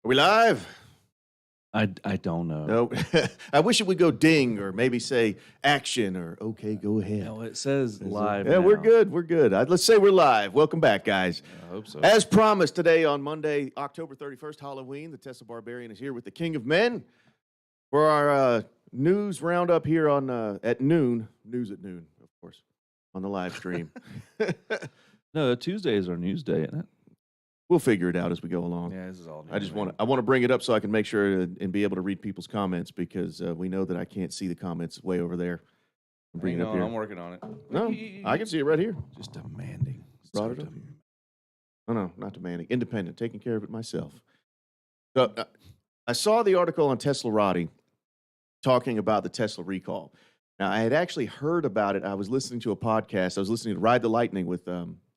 we live? I don't know. No. I wish it would go ding or maybe say action or okay, go ahead. No, it says live. Yeah, now. we're good. We're good. Let's say we're live. Welcome back, guys. I hope so. As promised, today on Monday, October 31st, Halloween, the Tesla Barbarian is here with the King of Men for our news roundup here on at noon. News at noon, of course, on the live stream. No, Tuesday is our news day, isn't it? We'll figure it out as we go along. Yeah, this is all new. I want to bring it up so I can make sure and be able to read people's comments because we know that I can't see the comments way over there. Bring it up here. I'm working on it. No, I can see it right here. Just demanding. Brought it up. Oh, no, not demanding. Independent, taking care of it myself. So I saw the article on Teslarati talking about the Tesla recall. Now, I had actually heard about it. I was listening to a podcast. I was listening to Ride the Lightning with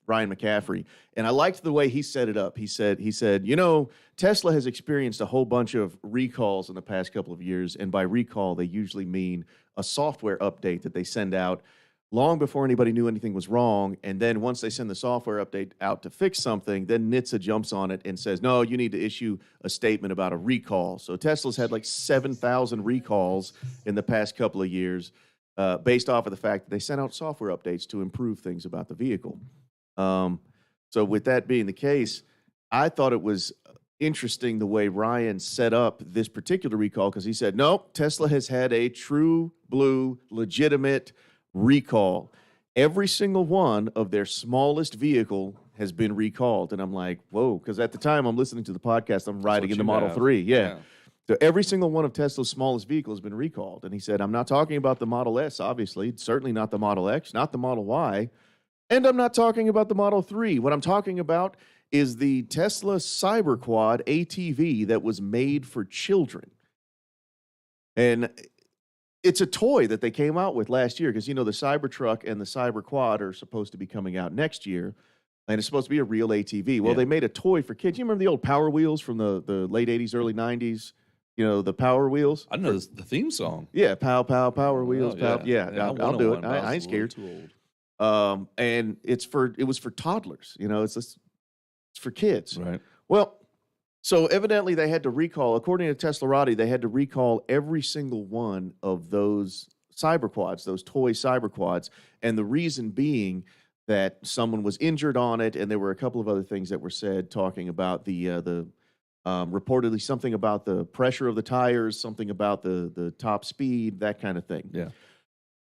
Brian McCaffrey, and I liked the way he set it up. He said, you know, Tesla has experienced a whole bunch of recalls in the past couple of years, and by recall, they usually mean a software update that they send out long before anybody knew anything was wrong, and then once they send the software update out to fix something, then NHTSA jumps on it and says, no, you need to issue a statement about a recall. So Tesla's had like 7,000 recalls in the past couple of years based off of the fact that they sent out software updates to improve things about the vehicle. So with that being the case, I thought it was interesting the way Ryan set up this particular recall because he said, nope, Tesla has had a true blue, legitimate recall. Every single one of their smallest vehicle has been recalled. And I'm like, whoa, because at the time I'm listening to the podcast, I'm riding in the Model 3. Yeah. So every single one of Tesla's smallest vehicles has been recalled. And he said, I'm not talking about the Model S, obviously, certainly not the Model X, not the Model Y. And I'm not talking about the Model 3. What I'm talking about is the Tesla Cyberquad ATV that was made for children. And it's a toy that they came out with last year because, you know, the Cybertruck and the Cyberquad are supposed to be coming out next year. And it's supposed to be a real ATV. Well, they made a toy for kids. You remember the old Power Wheels from the late 80s, early 90s? You know, the Power Wheels? I know the theme song. Yeah, Pow, Pow, Power Wheels. Oh, Pow. Yeah, I'll do it. I ain't scared. Too old. And it was for toddlers, you know, it's for kids. Right. Well, so evidently they had to recall, according to Teslarati, they had to recall every single one of those Cyberquads, those toy Cyberquads. And the reason being that someone was injured on it. And there were a couple of other things that were said talking about the reportedly something about the pressure of the tires, something about the top speed, that kind of thing. Yeah.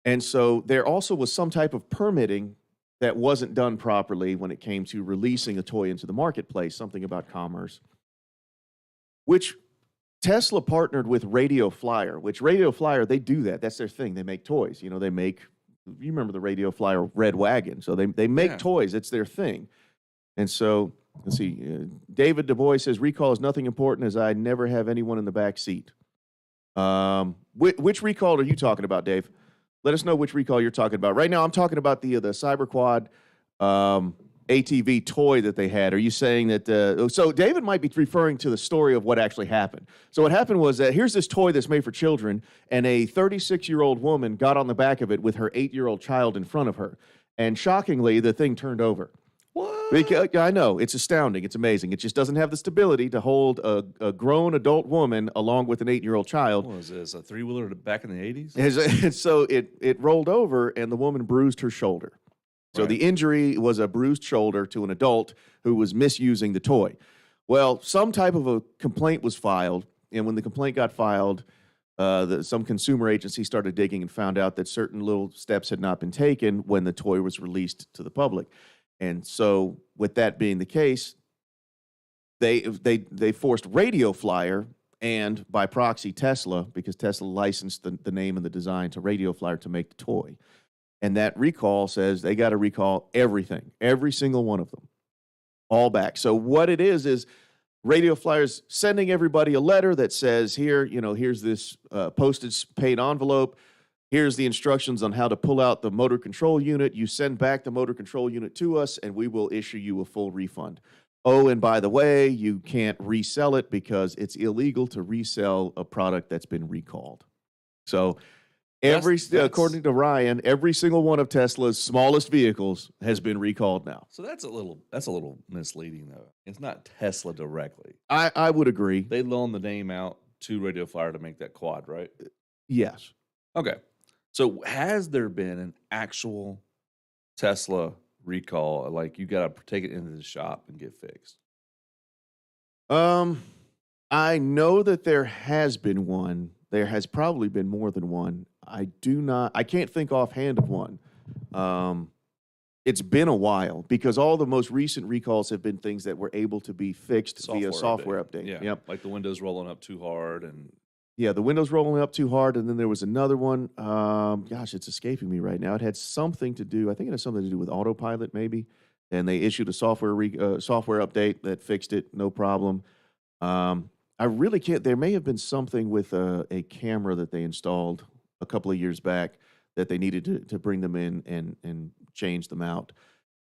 And so there also was some type of permitting that wasn't done properly when it came to releasing a toy into the marketplace, something about commerce, which Tesla partnered with Radio Flyer, which Radio Flyer, they do that. That's their thing. They make toys. You know, you remember the Radio Flyer Red Wagon. So they make toys. It's their thing. And so, let's see, David Du Bois says, recall is nothing important as I never have anyone in the back seat. Which recall are you talking about, Dave? Let us know which recall you're talking about. Right now, I'm talking about the Cyberquad ATV toy that they had. Are you saying that? So David might be referring to the story of what actually happened. So what happened was that here's this toy that's made for children, and a 36-year-old woman got on the back of it with her 8-year-old child in front of her. And shockingly, the thing turned over. What? Because, I know. It's astounding. It's amazing. It just doesn't have the stability to hold a grown adult woman along with an 8-year-old child. What was this, a three-wheeler back in the 80s? And so it rolled over, and the woman bruised her shoulder. So the injury was a bruised shoulder to an adult who was misusing the toy. Well, some type of a complaint was filed, and when the complaint got filed, some consumer agency started digging and found out that certain little steps had not been taken when the toy was released to the public. And so with that being the case, they forced Radio Flyer and by proxy Tesla, because Tesla licensed the name and the design to Radio Flyer to make the toy. And that recall says they got to recall everything, every single one of them, all back. So what it is Radio Flyer's sending everybody a letter that says, here's this postage paid envelope. Here's the instructions on how to pull out the motor control unit. You send back the motor control unit to us, and we will issue you a full refund. Oh, and by the way, you can't resell it because it's illegal to resell a product that's been recalled. So according to Ryan, every single one of Tesla's smallest vehicles has been recalled now. So that's a little misleading, though. It's not Tesla directly. I would agree. They loaned the name out to Radio Flyer to make that quad, right? Yes. Okay. So has there been an actual Tesla recall? Like you got to take it into the shop and get fixed. I know that there has been one. There has probably been more than one. I can't think offhand of one. It's been a while because all the most recent recalls have been things that were able to be fixed via software update. Yeah. Yep. Like the windows rolling up too hard and Yeah, the windows rolling up too hard, and then there was another one. Gosh, it's escaping me right now. It had something to do. I think it has something to do with autopilot, maybe. And they issued a software update that fixed it, no problem. I really can't. There may have been something with a camera that they installed a couple of years back that they needed to bring them in and change them out.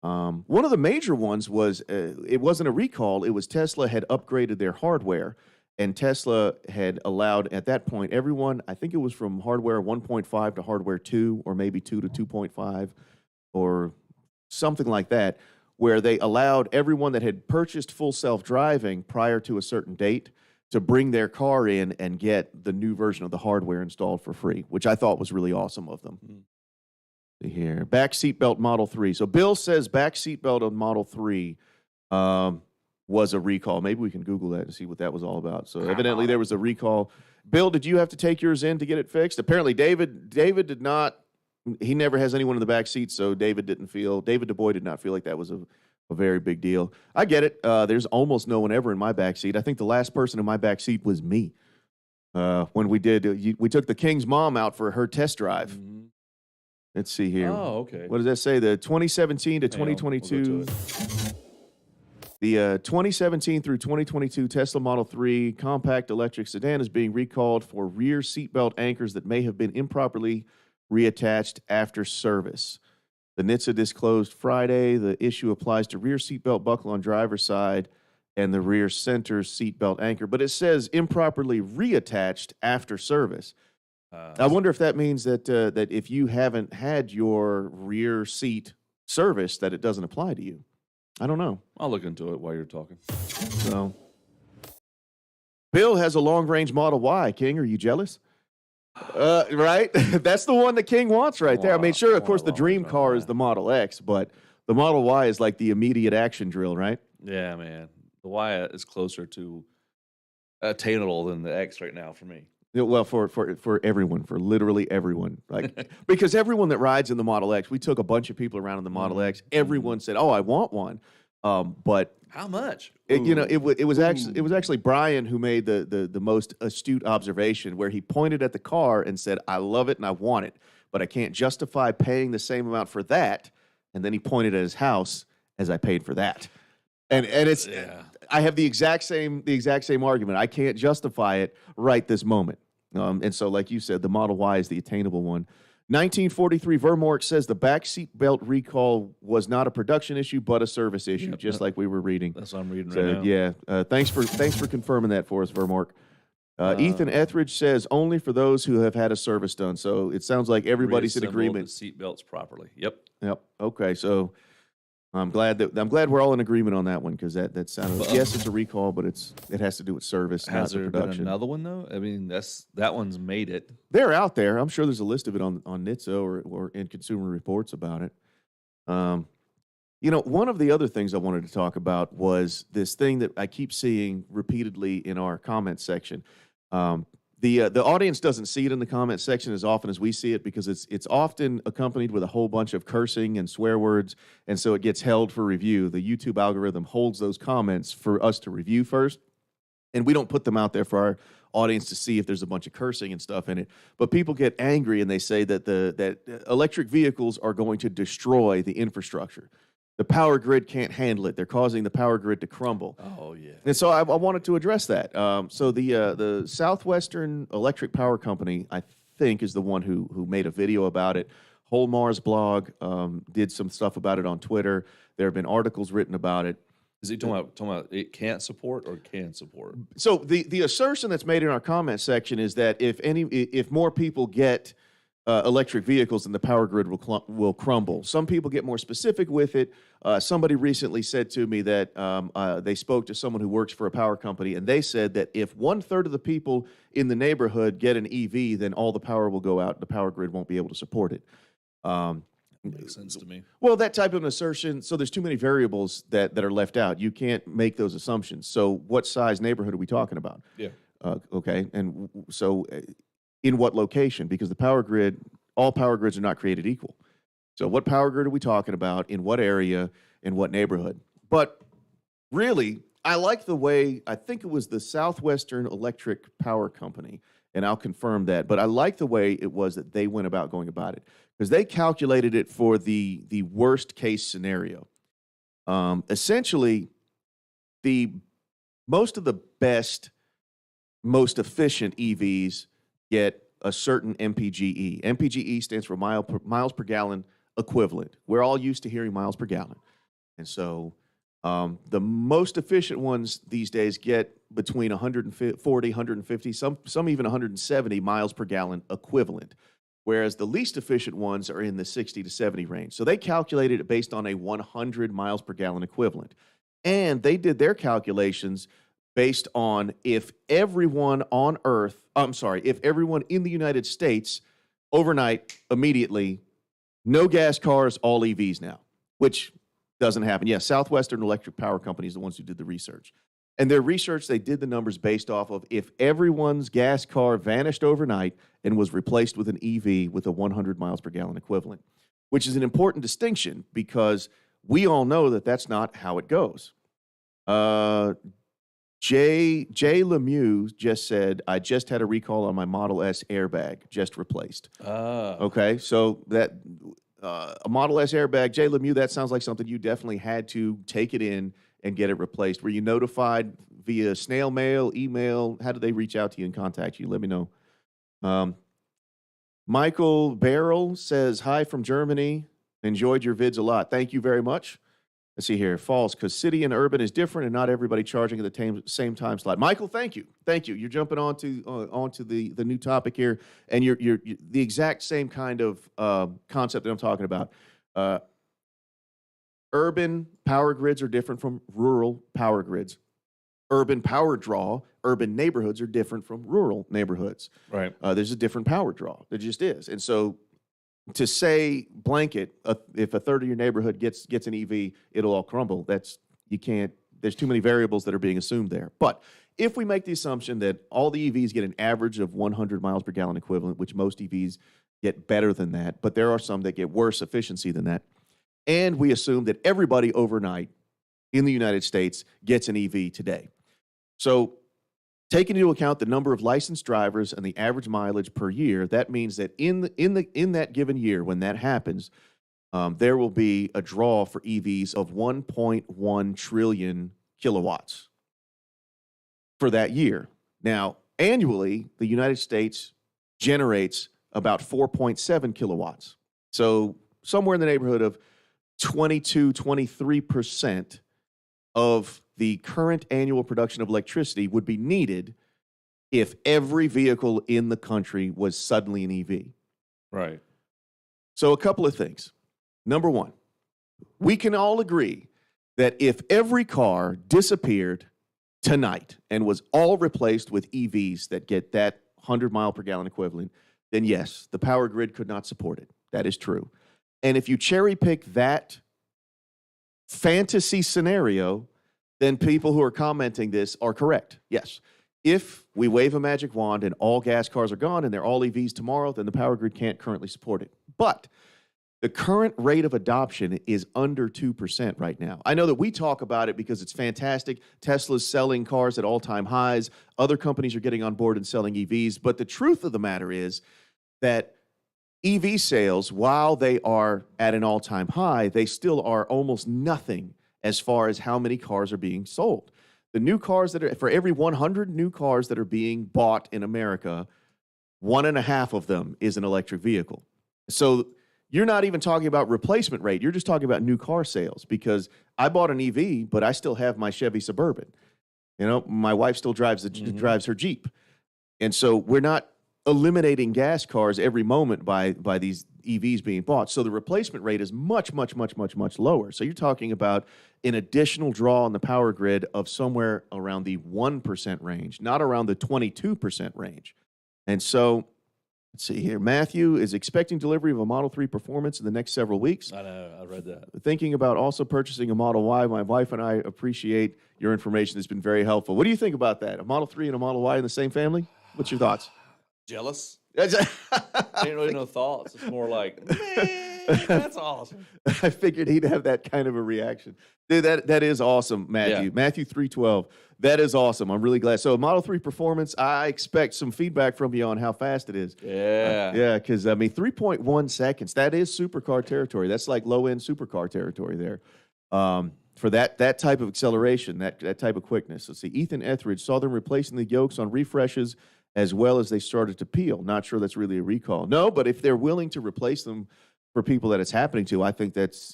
One of the major ones was it wasn't a recall. It was Tesla had upgraded their hardware. And Tesla had allowed, at that point, everyone, I think it was from hardware 1.5 to hardware 2, or maybe 2 to 2.5, or something like that, where they allowed everyone that had purchased full self-driving prior to a certain date to bring their car in and get the new version of the hardware installed for free, which I thought was really awesome of them. See here, back seatbelt Model 3. So Bill says back seatbelt on Model 3 was a recall. Maybe we can Google that to see what that was all about. So evidently there was a recall. Bill, did you have to take yours in to get it fixed? Apparently David did not. He never has anyone in the back seat, so David DuBois did not feel like that was a very big deal. I get it. There's almost no one ever in my back seat. I think the last person in my back seat was me. When we took the King's mom out for her test drive. Mm-hmm. Let's see here. Oh, okay. What does that say? The 2017 to 2022. We'll go to it. The 2017 through 2022 Tesla Model 3 compact electric sedan is being recalled for rear seatbelt anchors that may have been improperly reattached after service. The NHTSA disclosed Friday the issue applies to rear seatbelt buckle on driver's side and the rear center seatbelt anchor, but it says improperly reattached after service. I wonder if that means that that if you haven't had your rear seat serviced, that it doesn't apply to you. I don't know. I'll look into it while you're talking. So, Bill has a long-range Model Y. King, are you jealous? Right? That's the one that King wants right there. I mean, sure, of course, the dream car is the Model X, but the Model Y is like the immediate action drill, right? Yeah, man. The Y is closer to attainable than the X right now for me. Well, for everyone, for literally everyone, like because everyone that rides in the Model X, we took a bunch of people around in the Model X. Everyone said, "Oh, I want one," but how much? It was actually Brian who made the most astute observation, where he pointed at the car and said, "I love it and I want it, but I can't justify paying the same amount for that." And then he pointed at his house as I paid for that, and it's. Yeah. I have the exact same argument. I can't justify it right this moment. And so, like you said, the Model Y is the attainable one. 1943 Vermork says the back seat belt recall was not a production issue, but a service issue, just like we were reading. That's what I'm reading right now. Yeah, thanks for confirming that for us, Vermork. Ethan Etheridge says only for those who have had a service done. So it sounds like everybody's in agreement. The seat belts properly. Yep. Okay, so. I'm glad we're all in agreement on that one because that sounded. Yes, it's a recall, but it has to do with service, not the production. Been another one though? I mean, that one's made it. They're out there. I'm sure there's a list of it on NHTSA or in Consumer Reports about it. One of the other things I wanted to talk about was this thing that I keep seeing repeatedly in our comment section. The audience doesn't see it in the comment section as often as we see it because it's often accompanied with a whole bunch of cursing and swear words, and so it gets held for review. The YouTube algorithm holds those comments for us to review first, and we don't put them out there for our audience to see if there's a bunch of cursing and stuff in it. But people get angry and they say that that electric vehicles are going to destroy the infrastructure. The power grid can't handle it. They're causing the power grid to crumble. Oh, yeah. And so I wanted to address that. So the Southwestern Electric Power Company, I think, is the one who made a video about it. Whole Mars blog did some stuff about it on Twitter. There have been articles written about it. Is he talking about it can't support or can support? So the assertion that's made in our comment section is that if more people get electric vehicles, then the power grid will crumble. Some people get more specific with it. Somebody recently said to me that they spoke to someone who works for a power company, and they said that if 1/3 of the people in the neighborhood get an EV, then all the power will go out. The power grid won't be able to support it. Makes sense to me. Well, that type of an assertion, so there's too many variables that are left out. You can't make those assumptions. So what size neighborhood are we talking about? Yeah. Okay, and so in what location? Because the power grid, all power grids are not created equal. So what power grid are we talking about? In what area? In what neighborhood? But really, I like the way, I think it was the Southwestern Electric Power Company, and I'll confirm that, but I like the way it was that they went about going about it, because they calculated it for the worst case scenario. Essentially, most of the best, most efficient EVs get a certain MPGE. MPGE stands for miles per gallon equivalent. We're all used to hearing miles per gallon. And so the most efficient ones these days get between 140, 150, some even 170 miles per gallon equivalent, whereas the least efficient ones are in the 60 to 70 range. So they calculated it based on a 100 miles per gallon equivalent. And they did their calculations based on if everyone on Earth, if everyone in the United States overnight, immediately, no gas cars, all EVs now, which doesn't happen. Yes, Southwestern Electric Power Company is the ones who did the research. And their research, they did the numbers based off of if everyone's gas car vanished overnight and was replaced with an EV with a 100 miles per gallon equivalent, which is an important distinction because we all know that that's not how it goes. Jay Lemieux just said, I just had a recall on my Model S airbag, just replaced. Okay, so that a Model S airbag, Jay Lemieux, that sounds like something you definitely had to take it in and get it replaced. Were you notified via snail mail, email? How did they reach out to you and contact you? Let me know. Michael Barrel says, hi from Germany. Enjoyed your vids a lot. Thank you very much. Let's see here. False, because city and urban is different and not everybody charging at the same time slot. Michael, thank you. Thank you. You're jumping onto the new topic here, and you're the exact same kind of concept that I'm talking about. Urban power grids are different from rural power grids. Urban power draw, urban neighborhoods are different from rural neighborhoods. Right. There's a different power draw. There just is. And so to say blanket, if a third of your neighborhood gets an EV, it'll all crumble. You can't, there's too many variables that are being assumed there. But if we make the assumption that all the EVs get an average of 100 miles per gallon equivalent, which most EVs get better than that, but there are some that get worse efficiency than that, and we assume that everybody overnight in the United States gets an EV today. So taking into account the number of licensed drivers and the average mileage per year, that means that in that given year, when that happens, there will be a draw for EVs of 1.1 trillion kilowatts for that year. Now, annually, the United States generates about 4.7 kilowatts. So somewhere in the neighborhood of 22, 23% of the current annual production of electricity would be needed if every vehicle in the country was suddenly an EV. Right. So a couple of things. Number one, we can all agree that if every car disappeared tonight and was all replaced with EVs that get that 100 mile per gallon equivalent, then yes, the power grid could not support it. That is true. And if you cherry pick that fantasy scenario, then people who are commenting this are correct. Yes. If we wave a magic wand and all gas cars are gone and they're all EVs tomorrow, then the power grid can't currently support it. But the current rate of adoption is under 2% right now. I know that we talk about it because it's fantastic. Tesla's selling cars at all-time highs. Other companies are getting on board and selling EVs. But the truth of the matter is that EV sales, while they are at an all-time high, they still are almost nothing as far as how many cars are being sold. The new cars that are, for every 100 new cars that are being bought in America, 1.5 of them is an electric vehicle. So you're not even talking about replacement rate. You're just talking about new car sales, because I bought an EV, but I still have my Chevy Suburban. You know, my wife still drives her Jeep. And so we're not eliminating gas cars every moment by these EVs being bought. So the replacement rate is much, much, much, much, much lower. So you're talking about an additional draw on the power grid of somewhere around the 1% range, not around the 22% range. And so let's see here. Matthew is expecting delivery of a Model 3 Performance in the next several weeks. I know. I read that. Thinking about also purchasing a Model Y. My wife and I appreciate your information. It's been very helpful. What do you think about that? A Model 3 and a Model Y in the same family? What's your thoughts? Jealous? I Ain't really no thoughts. It's more like, man, that's awesome. figured he'd have that kind of a reaction. Dude, that is awesome, Matthew. Yeah. Matthew 312. That is awesome. I'm really glad. So Model 3 Performance, I expect some feedback from you on how fast it is. Yeah. Yeah, because, 3.1 seconds, that is supercar territory. That's like low-end supercar territory there. For that type of acceleration, that type of quickness. Let's see. Ethan Etheridge saw them replacing the yokes on refreshes as well as they started to peel. Not sure that's really a recall. No, but if they're willing to replace them for people that it's happening to, I think that's,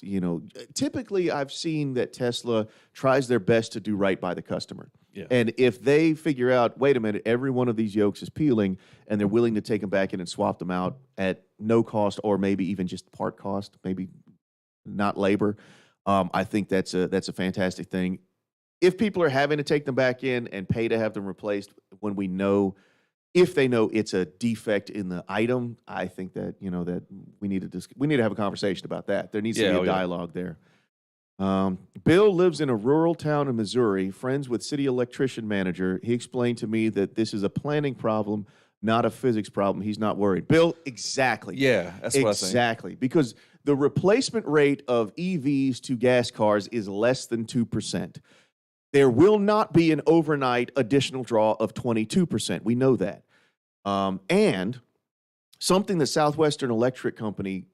typically I've seen that Tesla tries their best to do right by the customer. Yeah. And if they figure out, wait a minute, every one of these yokes is peeling, and they're willing to take them back in and swap them out at no cost or maybe even just part cost, maybe not labor, I think that's a fantastic thing. If people are having to take them back in and pay to have them replaced when if they know it's a defect in the item, I think that that we need to have a conversation about that. There needs to be a dialogue there. Bill lives in a rural town in Missouri, friends with city electrician manager. He explained to me that this is a planning problem, not a physics problem. He's not worried. Bill, exactly. Yeah, that's what I think. Exactly, because the replacement rate of EVs to gas cars is less than 2%. There will not be an overnight additional draw of 22%. We know that. And something the Southwestern Electric Company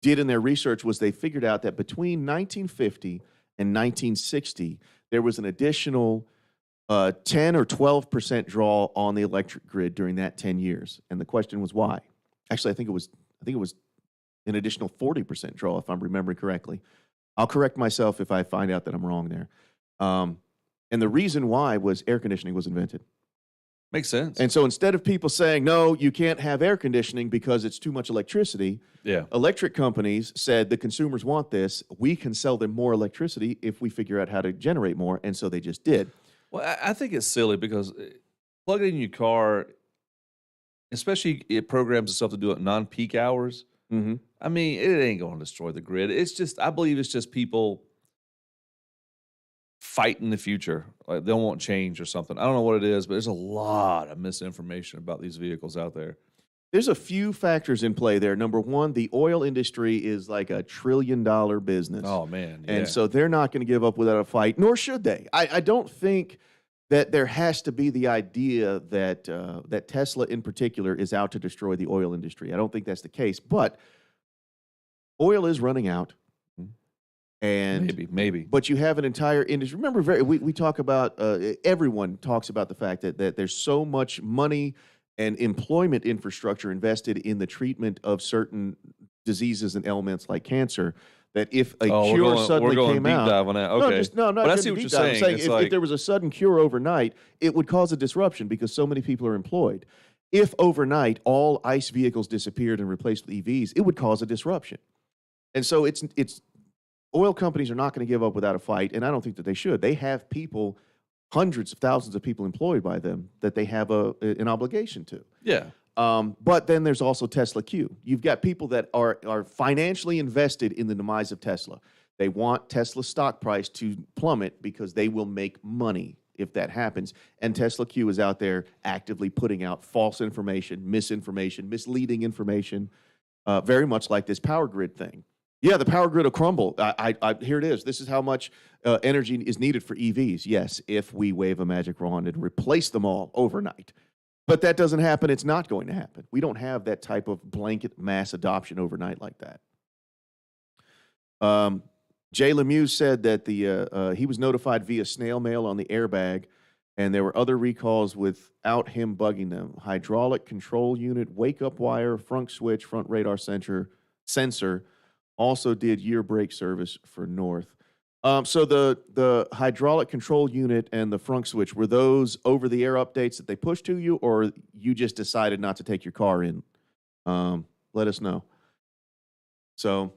did in their research was they figured out that between 1950 and 1960, there was an additional 10 or 12% draw on the electric grid during that 10 years. And the question was why? Actually, I think it was an additional 40% draw, if I'm remembering correctly. I'll correct myself if I find out that I'm wrong there. And the reason why was air conditioning was invented. Makes sense. And so instead of people saying, no, you can't have air conditioning because it's too much electricity, electric companies said the consumers want this. We can sell them more electricity if we figure out how to generate more. And so they just did. Well, I think it's silly because plugging in your car, especially it programs itself to do it non-peak hours. Mm-hmm. I mean, it ain't going to destroy the grid. It's just, I believe it's just people fighting the future. Like they want change or something. I don't know what it is, but there's a lot of misinformation about these vehicles out there. There's a few factors in play there. Number one, the oil industry is like $1 trillion business. Oh, man. Yeah. And so they're not going to give up without a fight, nor should they. I don't think that there has to be the idea that Tesla in particular is out to destroy the oil industry. I don't think that's the case. But oil is running out. And maybe. But you have an entire industry. Remember, we talk about, everyone talks about the fact that there's so much money and employment infrastructure invested in the treatment of certain diseases and ailments like cancer, that if a cure suddenly came out, dive on that. Okay. Not but I see what you're saying. I'm saying if there was a sudden cure overnight, it would cause a disruption because so many people are employed. If overnight all ICE vehicles disappeared and replaced with EVs, it would cause a disruption. And so it's oil companies are not going to give up without a fight, and I don't think that they should. They have people, hundreds of thousands of people employed by them that they have an obligation to. Yeah. But then there's also Tesla Q. You've got people that are financially invested in the demise of Tesla. They want Tesla's stock price to plummet because they will make money if that happens. And Tesla Q is out there actively putting out false information, misinformation, misleading information, very much like this power grid thing. Yeah, the power grid will crumble. Here it is. This is how much energy is needed for EVs. Yes, if we wave a magic wand and replace them all overnight. But that doesn't happen. It's not going to happen. We don't have that type of blanket mass adoption overnight like that. Jay Lemieux said that he was notified via snail mail on the airbag, and there were other recalls without him bugging them. Hydraulic control unit, wake-up wire, front switch, front radar sensor. Also did year brake service for North. So the hydraulic control unit and the frunk switch, were those over-the-air updates that they pushed to you, or you just decided not to take your car in? Let us know. So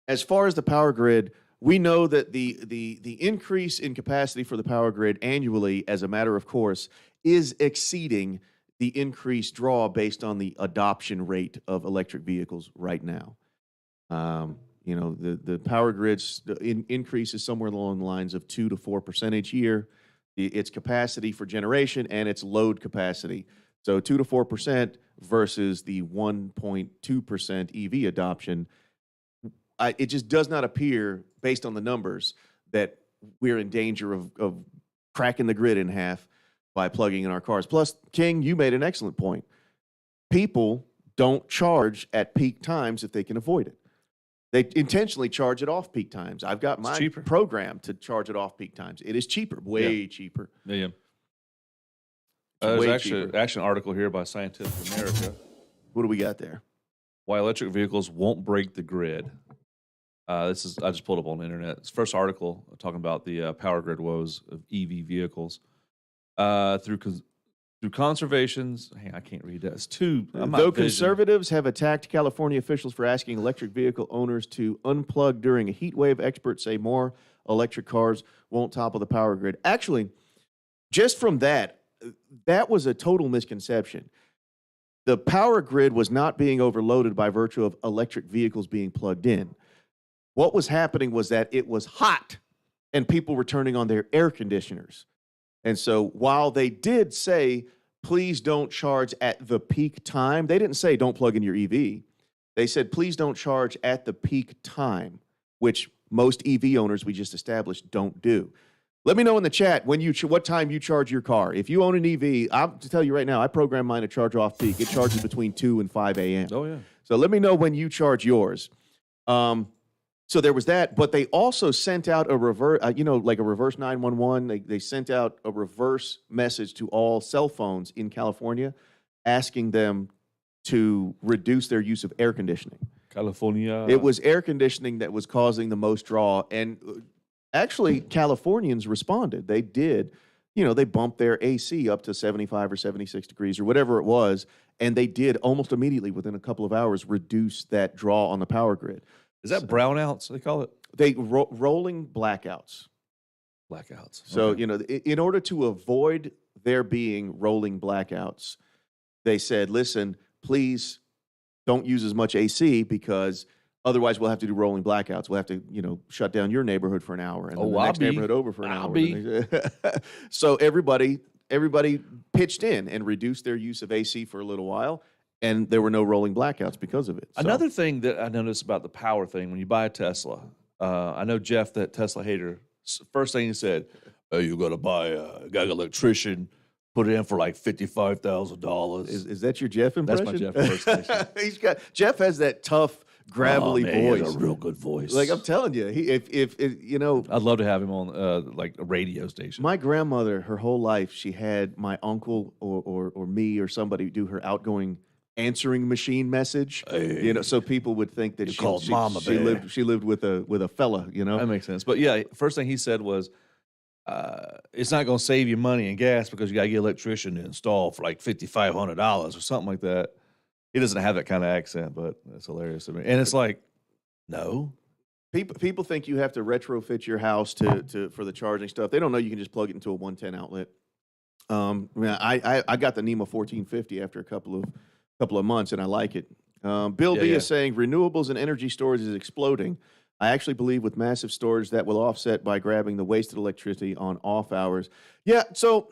as far as the power grid, we know that the increase in capacity for the power grid annually, as a matter of course, is exceeding the increased draw based on the adoption rate of electric vehicles right now. The power grid's increase is somewhere along the lines of 2 to 4% each year. Its capacity for generation and its load capacity. So 2 to 4% versus the 1.2% EV adoption. It just does not appear, based on the numbers, that we're in danger of cracking the grid in half by plugging in our cars. Plus, King, you made an excellent point. People don't charge at peak times if they can avoid it. They intentionally charge it off peak times. I've got my program to charge it off peak times. It is cheaper, way cheaper. Yeah. There's actually an article here by Scientific America. What do we got there? Why electric vehicles won't break the grid. I just pulled up on the internet. It's the first article talking about the power grid woes of EV vehicles. Through conservations, I can't read that. It's too. Though conservatives have attacked California officials for asking electric vehicle owners to unplug during a heat wave, experts say more electric cars won't topple the power grid. Actually, just from that was a total misconception. The power grid was not being overloaded by virtue of electric vehicles being plugged in. What was happening was that it was hot and people were turning on their air conditioners. And so while they did say, please don't charge at the peak time, they didn't say don't plug in your EV. They said, please don't charge at the peak time, which most EV owners we just established don't do. Let me know in the chat what time you charge your car. If you own an EV, I'll tell you right now, I program mine to charge off peak. It charges between 2 and 5 a.m. Oh, yeah. So let me know when you charge yours. So there was that, but they also sent out a reverse, like a reverse 911. They sent out a reverse message to all cell phones in California, asking them to reduce their use of air conditioning. California. It was air conditioning that was causing the most draw, and actually Californians responded. They did, they bumped their AC up to 75 or 76 degrees or whatever it was, and they did almost immediately, within a couple of hours, reduce that draw on the power grid. Is that brownouts, they call it? Rolling blackouts. Blackouts. So, okay. In order to avoid there being rolling blackouts, they said, listen, please don't use as much AC because otherwise we'll have to do rolling blackouts. We'll have to, shut down your neighborhood for an hour and then the next neighborhood over for an hour. So everybody pitched in and reduced their use of AC for a little while. And there were no rolling blackouts because of it. So. Another thing that I noticed about the power thing, when you buy a Tesla, I know Jeff, that Tesla hater, first thing he said, "Hey, you got to buy got an electrician, put it in for like $55,000." Is that your Jeff impression? That's my Jeff impersonation. Jeff has that tough, gravelly voice. He has a real good voice. Like I'm telling you, if I'd love to have him on like a radio station. My grandmother, her whole life, she had my uncle or me or somebody do her outgoing answering machine message, so people would think that she lived with a fella, That makes sense. But yeah, first thing he said was, it's not going to save you money and gas because you got to get an electrician to install for like $5,500 or something like that. He doesn't have that kind of accent, but it's hilarious to me. And it's like, no. People think you have to retrofit your house for the charging stuff. They don't know you can just plug it into a 110 outlet. I got the NEMA 1450 after a couple of months, and I like it. Bill B is saying renewables and energy storage is exploding. I actually believe with massive storage that will offset by grabbing the wasted electricity on off hours. Yeah, so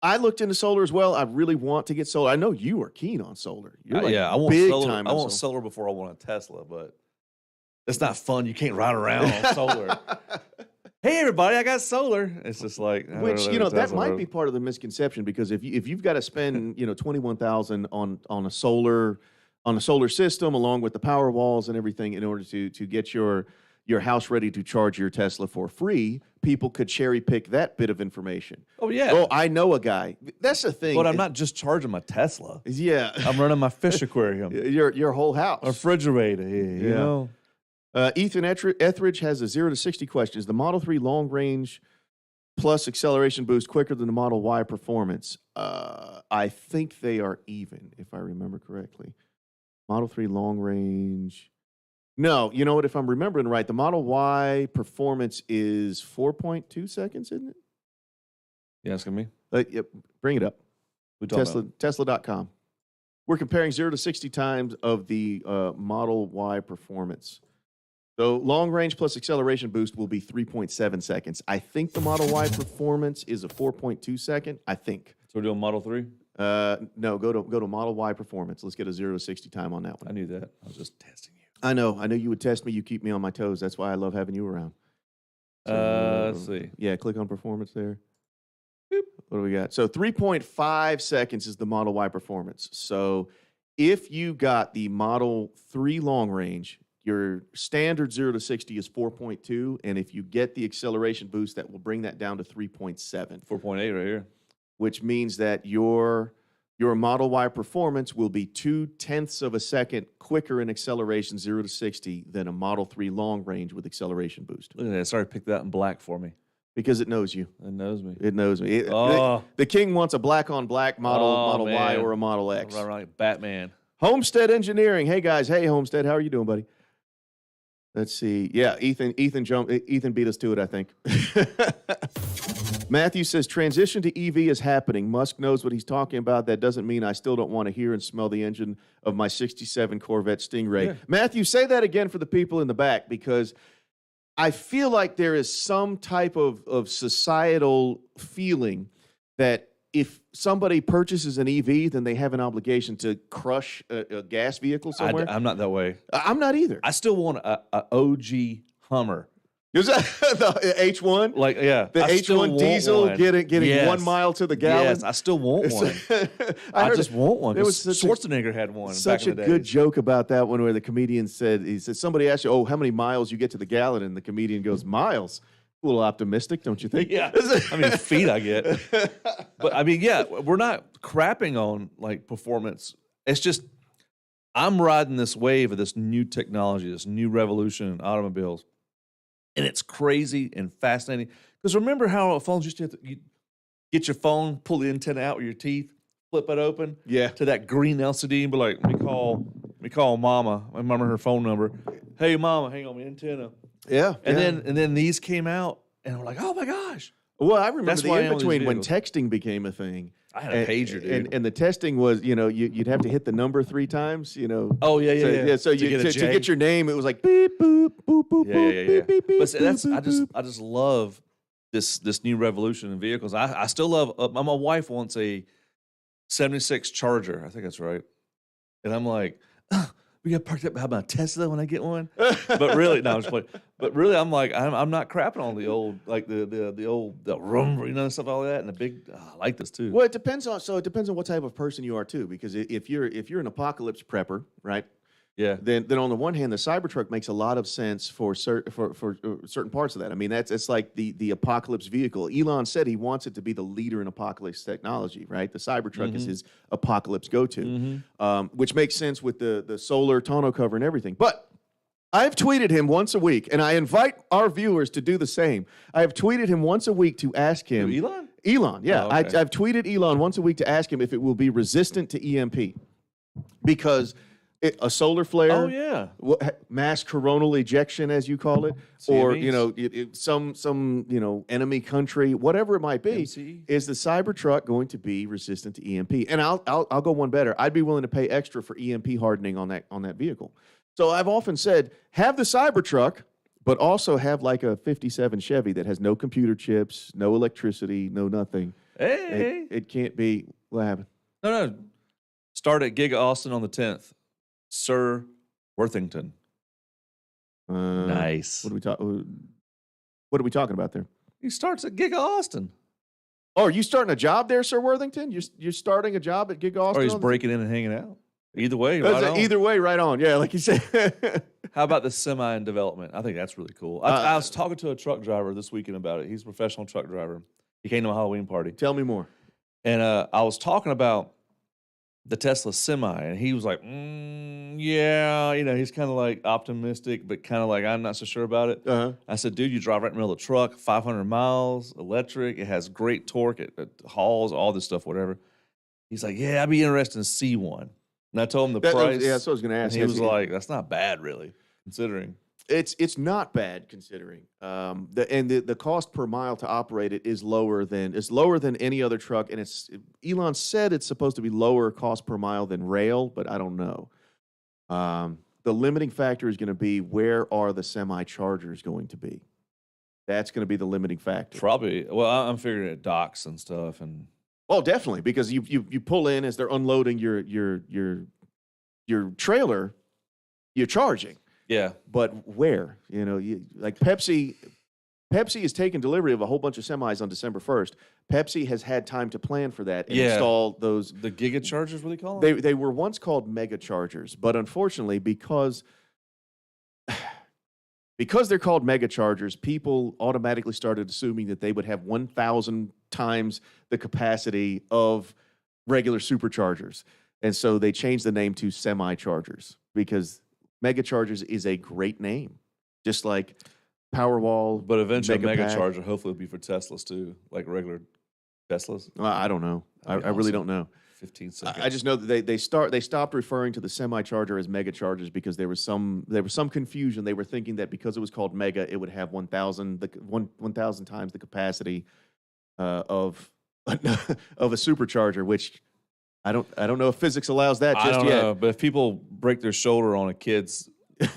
I looked into solar as well. I really want to get solar. I know you are keen on solar. You're I want big solar. time I want solar before I want a Tesla, but it's not fun. You can't ride around on solar. Hey, everybody, I got solar. It's just like, which, that might be part of the misconception, because if you've got to spend, $21,000 on a solar system along with the power walls and everything in order to get your house ready to charge your Tesla for free, people could cherry pick that bit of information. Oh, yeah. Oh, I know a guy. That's the thing. But I'm not just charging my Tesla. Yeah. I'm running my fish aquarium. Your whole house. A refrigerator, you know. Ethan Etheridge has a 0 to 60 question. Is the Model 3 long range plus acceleration boost quicker than the Model Y performance? I think they are even, if I remember correctly. Model 3 long range. No, you know what? If I'm remembering right, the Model Y performance is 4.2 seconds, isn't it? You asking me? Yep, bring it up. We talking about? Tesla.com. We're comparing 0 to 60 times of the Model Y performance. So long range plus acceleration boost will be 3.7 seconds. I think the Model Y performance is a 4.2 second. I think. So we're doing Model 3? No, go to Model Y performance. Let's get a 0 to 60 time on that one. I knew that. I was just testing you. I know you would test me. You keep me on my toes. That's why I love having you around. So, Let's see. Yeah, click on performance there. Boop. What do we got? So 3.5 seconds is the Model Y performance. So if you got the Model 3 long range, your standard 0 to 60 is 4.2. And if you get the acceleration boost, that will bring that down to 3.7. 4.8 right here. Which means that your Model Y performance will be 0.2 of a second quicker in acceleration 0 to 60 than a Model 3 long range with acceleration boost. Look at that. Sorry, pick that in black for me. Because it knows you. It knows me. It knows me. Oh. The king wants a black on black Model Y man. or a Model X. Right. Batman. Homestead Engineering. Hey guys. Hey Homestead. How are you doing, buddy? Let's see. Yeah, Ethan beat us to it, I think. Matthew says transition to EV is happening. Musk knows what he's talking about. That doesn't mean I still don't want to hear and smell the engine of my 67 Corvette Stingray. Yeah. Matthew, say that again for the people in the back, because I feel like there is some type of societal feeling that if somebody purchases an EV, then they have an obligation to crush a gas vehicle somewhere. I'm not that way. I'm not either. I still want a OG Hummer. Is that the H1? Like, yeah. The I still H1 want diesel one. getting Yes. 1 mile to the gallon? Yes, I still want one. I just want one. There was such Schwarzenegger had one such back in a the good days. joke about that one where the comedian said, somebody asked you, oh, how many miles you get to the gallon? And the comedian goes, miles. A little optimistic, don't you think? Yeah. I mean, feet I get. But I mean, yeah, we're not crapping on like performance. It's just I'm riding this wave of this new technology, this new revolution in automobiles. And it's crazy and fascinating. Because remember how phones used to have to you get your phone, pull the antenna out with your teeth, flip it open Yeah. to that green LCD and be like, let me call mama. I remember her phone number. Hey mama, hang on my antenna. Yeah. And yeah. then these came out and we're like, oh my gosh. Well, I remember That's the why I in own these between when vehicles. texting became a thing. I had a pager, dude. And the testing was, you'd have to hit the number 3 times, Oh yeah, So, yeah, yeah. so to to J. get your name, it was like beep boop boop boop Yeah, boop yeah, yeah. beep beep beep. But see, that's boop, I just love this new revolution in vehicles. I still love. My wife wants a '76 Charger. I think that's right. And I'm like, we got parked up. How about a Tesla when I get one? But really, no, I'm just playing. But really, I'm like, I'm not crapping on the old like the old rum, stuff like that. And the big, I like this too. Well, it depends on what type of person you are too. Because if you're an apocalypse prepper, right? Yeah. Then on the one hand, the Cybertruck makes a lot of sense for certain parts of that. I mean, it's like the apocalypse vehicle. Elon said he wants it to be the leader in apocalypse technology, right? The Cybertruck is his apocalypse go-to, which makes sense with the solar tonneau cover and everything. But I've tweeted him once a week, and I invite our viewers to do the same. I have tweeted him once a week to ask him. Who, Elon? Elon, yeah. Oh, okay. I've tweeted Elon once a week to ask him if it will be resistant to EMP, because a solar flare, Oh yeah. mass coronal ejection, as you call it, or CMEs. some enemy country, whatever it might be, MCE? is the Cybertruck going to be resistant to EMP? And I'll go one better. I'd be willing to pay extra for EMP hardening on that vehicle. So I've often said, have the Cybertruck, but also have like a '57 Chevy that has no computer chips, no electricity, no nothing. Hey. It can't be. What happened? No. Start at Giga Austin on the 10th. Sir Worthington. Nice. What are we talking about there? He starts at Giga Austin. Oh, are you starting a job there, Sir Worthington? You're starting a job at Giga Austin? Or he's breaking in and hanging out. Either way, right on. Either way, right on. Yeah, like you said. How about the semi in development? I think that's really cool. I was talking to a truck driver this weekend about it. He's a professional truck driver. He came to my Halloween party. Tell me more. And I was talking about the Tesla Semi, and he was like, yeah, he's kind of like optimistic, but kind of like, I'm not so sure about it. Uh-huh. I said, dude, you drive right in the middle of the truck, 500 miles, electric. It has great torque. It hauls all this stuff, whatever. He's like, yeah, I'd be interested to see one. And I told him the price. Yeah, that's what I was going to And ask. he was like, that's not bad, really, considering. It's not bad considering. The cost per mile to operate it is lower than any other truck, and Elon said it's supposed to be lower cost per mile than rail, but I don't know. The limiting factor is going to be, where are the semi chargers going to be? That's going to be the limiting factor. Probably. Well, I'm figuring at docks and stuff, and Oh, definitely, because you pull in as they're unloading your trailer, you're charging. yeah, But where? Like Pepsi has taken delivery of a whole bunch of semis on December 1st. Pepsi has had time to plan for that and install those. the Giga Chargers, what do you call them? They were once called mega chargers, but unfortunately, because they're called mega chargers, people automatically started assuming that they would have 1,000 times the capacity of regular superchargers. And so they changed the name to semi chargers, because mega chargers is a great name. Just like Powerwall. But eventually, Mega Mega Pack. Charger hopefully will be for Teslas too, like regular Teslas. I don't know. I That'd be really awesome. don't know. 15 seconds. I just know that they stopped referring to the semi charger as mega chargers because there was some confusion. They were thinking that because it was called mega, it would have 1,000 times the capacity of a supercharger, which I don't know if physics allows that I just don't yet. know, but if people break their shoulder on a kid's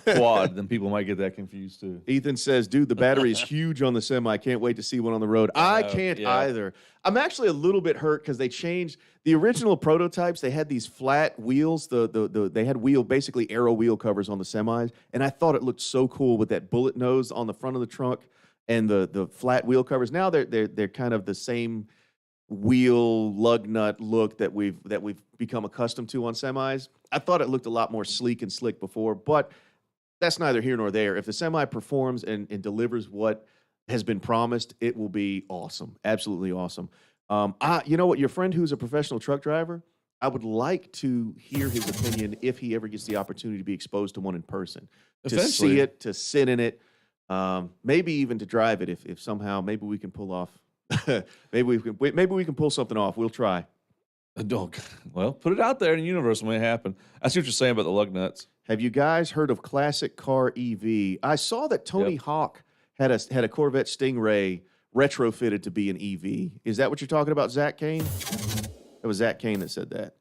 quad, then people might get that confused too. Ethan says, dude, the battery is huge on the semi. I can't wait to see one on the road. I can't either. I'm actually a little bit hurt because they changed the original prototypes. They had these flat wheels. They had basically arrow wheel covers on the semis, and I thought it looked so cool with that bullet nose on the front of the trunk and the flat wheel covers. Now they're kind of the same wheel lug nut look that we've become accustomed to on semis. I thought it looked a lot more sleek and slick before, but that's neither here nor there. If the semi performs and delivers what has been promised, it will be awesome. Absolutely awesome. You know what? Your friend who's a professional truck driver, I would like to hear his opinion if he ever gets the opportunity to be exposed to one in person, to see it, to sit in it, maybe even to drive it. If somehow, maybe we can pull off. maybe we can pull something off. We'll try. Well, put it out there in the universe when it happen. I see what you're saying about the lug nuts. Have you guys heard of Classic Car EV? I saw that Tony Hawk had a Corvette Stingray retrofitted to be an EV. Is that what you're talking about, Zach Kane? It was Zach Kane that said that.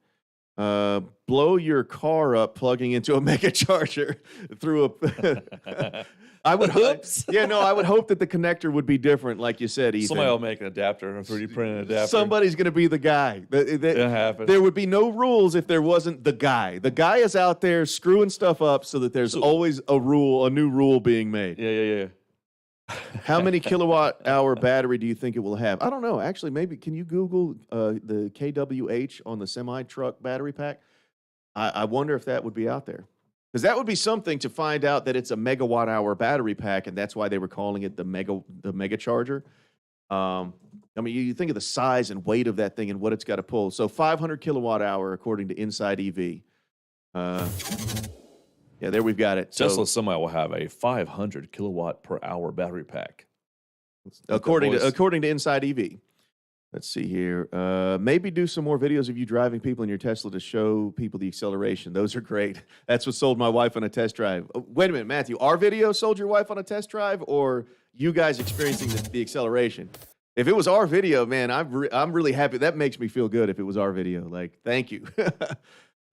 Blow your car up plugging into a mega charger through a. I would hope. Yeah, no, I would hope that the connector would be different, like you said, Ethan. Somebody will make an adapter, a 3D printed adapter. Somebody's going to be the guy. It happens. There would be no rules if there wasn't the guy. The guy is out there screwing stuff up so that there's always a new rule being made. Yeah. How many kilowatt hour battery do you think it will have? I don't know. Actually, maybe can you Google the kWh on the semi truck battery pack? I wonder if that would be out there. Because that would be something to find out that it's a megawatt hour battery pack, and that's why they were calling it the mega charger. I mean, you think of the size and weight of that thing and what it's got to pull. So 500 kilowatt hour, according to Inside EV. Yeah, there we've got it. Tesla Semi will have a 500 kilowatt per hour battery pack. According to Inside EV. Let's see here. Maybe do some more videos of you driving people in your Tesla to show people the acceleration. Those are great. That's what sold my wife on a test drive. Oh, wait a minute, Matthew. Our video sold your wife on a test drive, or you guys experiencing the acceleration? If it was our video, man, I'm really happy. That makes me feel good if it was our video. Like, thank you.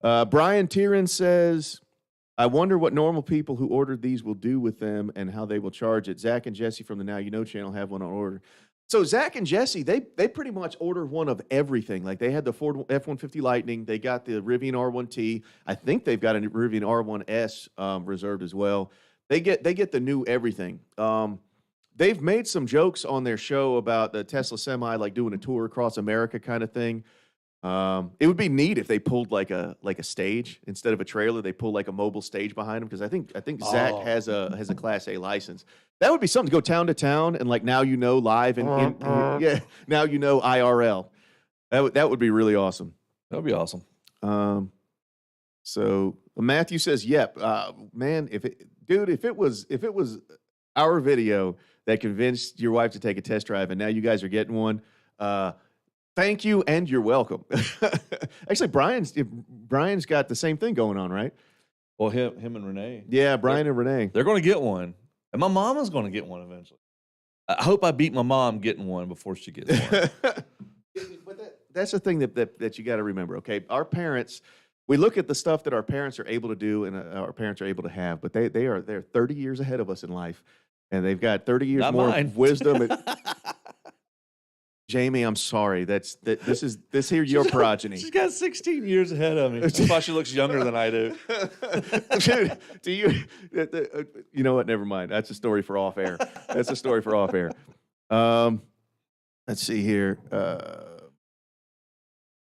Brian Tieran says, I wonder what normal people who ordered these will do with them and how they will charge it. Zach and Jesse from the Now You Know channel have one on order. So Zach and Jesse, they pretty much order one of everything. Like they had the Ford F-150 Lightning. They got the Rivian R1T. I think they've got a Rivian R1S reserved as well. They get the new everything. They've made some jokes on their show about the Tesla Semi, like doing a tour across America kind of thing. It would be neat if they pulled like a stage instead of a trailer. They pull like a mobile stage behind them, because I think Zach has a Class A license. That would be something to go town to town and like Now You Know live and yeah, Now You Know IRL. That would be really awesome. That would be awesome. So Matthew says, "Yep, man. If it was our video that convinced your wife to take a test drive, and now you guys are getting one, thank you and you're welcome." Actually, Brian's got the same thing going on, right? Well, him and Renee. Yeah, Brian and Renee. They're going to get one, and my mama's going to get one eventually. I hope I beat my mom getting one before she gets one. But that's the thing that you got to remember. Okay, our parents. We look at the stuff that our parents are able to do and our parents are able to have, but they're 30 years ahead of us in life, and they've got 30 years Not more mine. wisdom. Jamie, I'm sorry. This here your progeny. She's got 16 years ahead of me. That's why she looks younger than I do. Dude, do you? You know what? Never mind. That's a story for off air. That's a story for off air. Let's see here.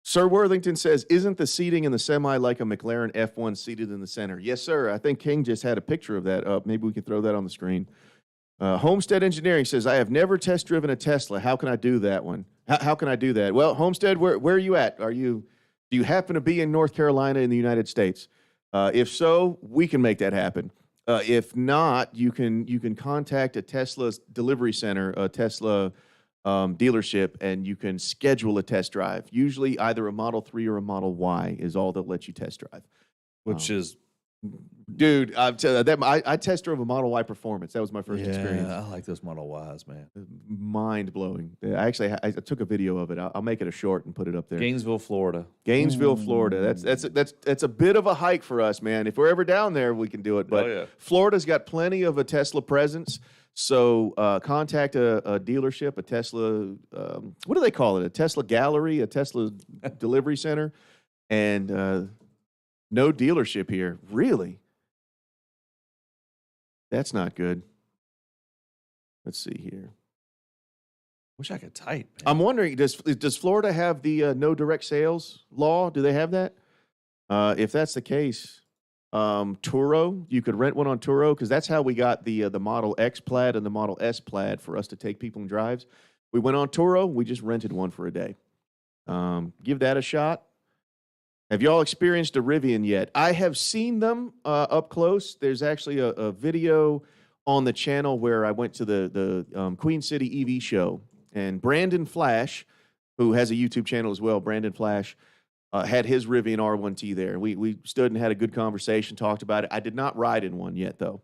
Sir Worthington says, "Isn't the seating in the semi like a McLaren F1 seated in the center?" Yes, sir. I think King just had a picture of that up. Maybe we can throw that on the screen. Homestead Engineering says, "I have never test driven a Tesla. How can I do that one? How can I do that?" Well, Homestead, where are you at? Do you happen to be in North Carolina in the United States? If so, we can make that happen. If not, you can contact a Tesla's delivery center, a Tesla dealership, and you can schedule a test drive. Usually either a Model 3 or a Model Y is all they'll let you test drive. Which is... Dude, I'm telling you, I test drove a Model Y Performance. That was my first experience. I like those Model Ys, man. Mind-blowing. I took a video of it. I'll make it a short and put it up there. Gainesville, Florida. Gainesville, Florida. That's a bit of a hike for us, man. If we're ever down there, we can do it. But Florida's got plenty of a Tesla presence. So contact a dealership, a Tesla, what do they call it? A Tesla gallery, a Tesla delivery center, and no dealership here. Really? That's not good. Let's see here. Wish I could type. Man. I'm wondering, does Florida have the no direct sales law? Do they have that? If that's the case, Turo, you could rent one on Turo, because that's how we got the Model X Plaid and the Model S Plaid for us to take people on drives. We went on Turo. We just rented one for a day. Give that a shot. Have y'all experienced a Rivian yet? I have seen them up close. There's actually a video on the channel where I went to the Queen City EV show, and Brandon Flash, who has a YouTube channel as well, Brandon Flash, had his Rivian R1T there. We stood and had a good conversation, talked about it. I did not ride in one yet, though.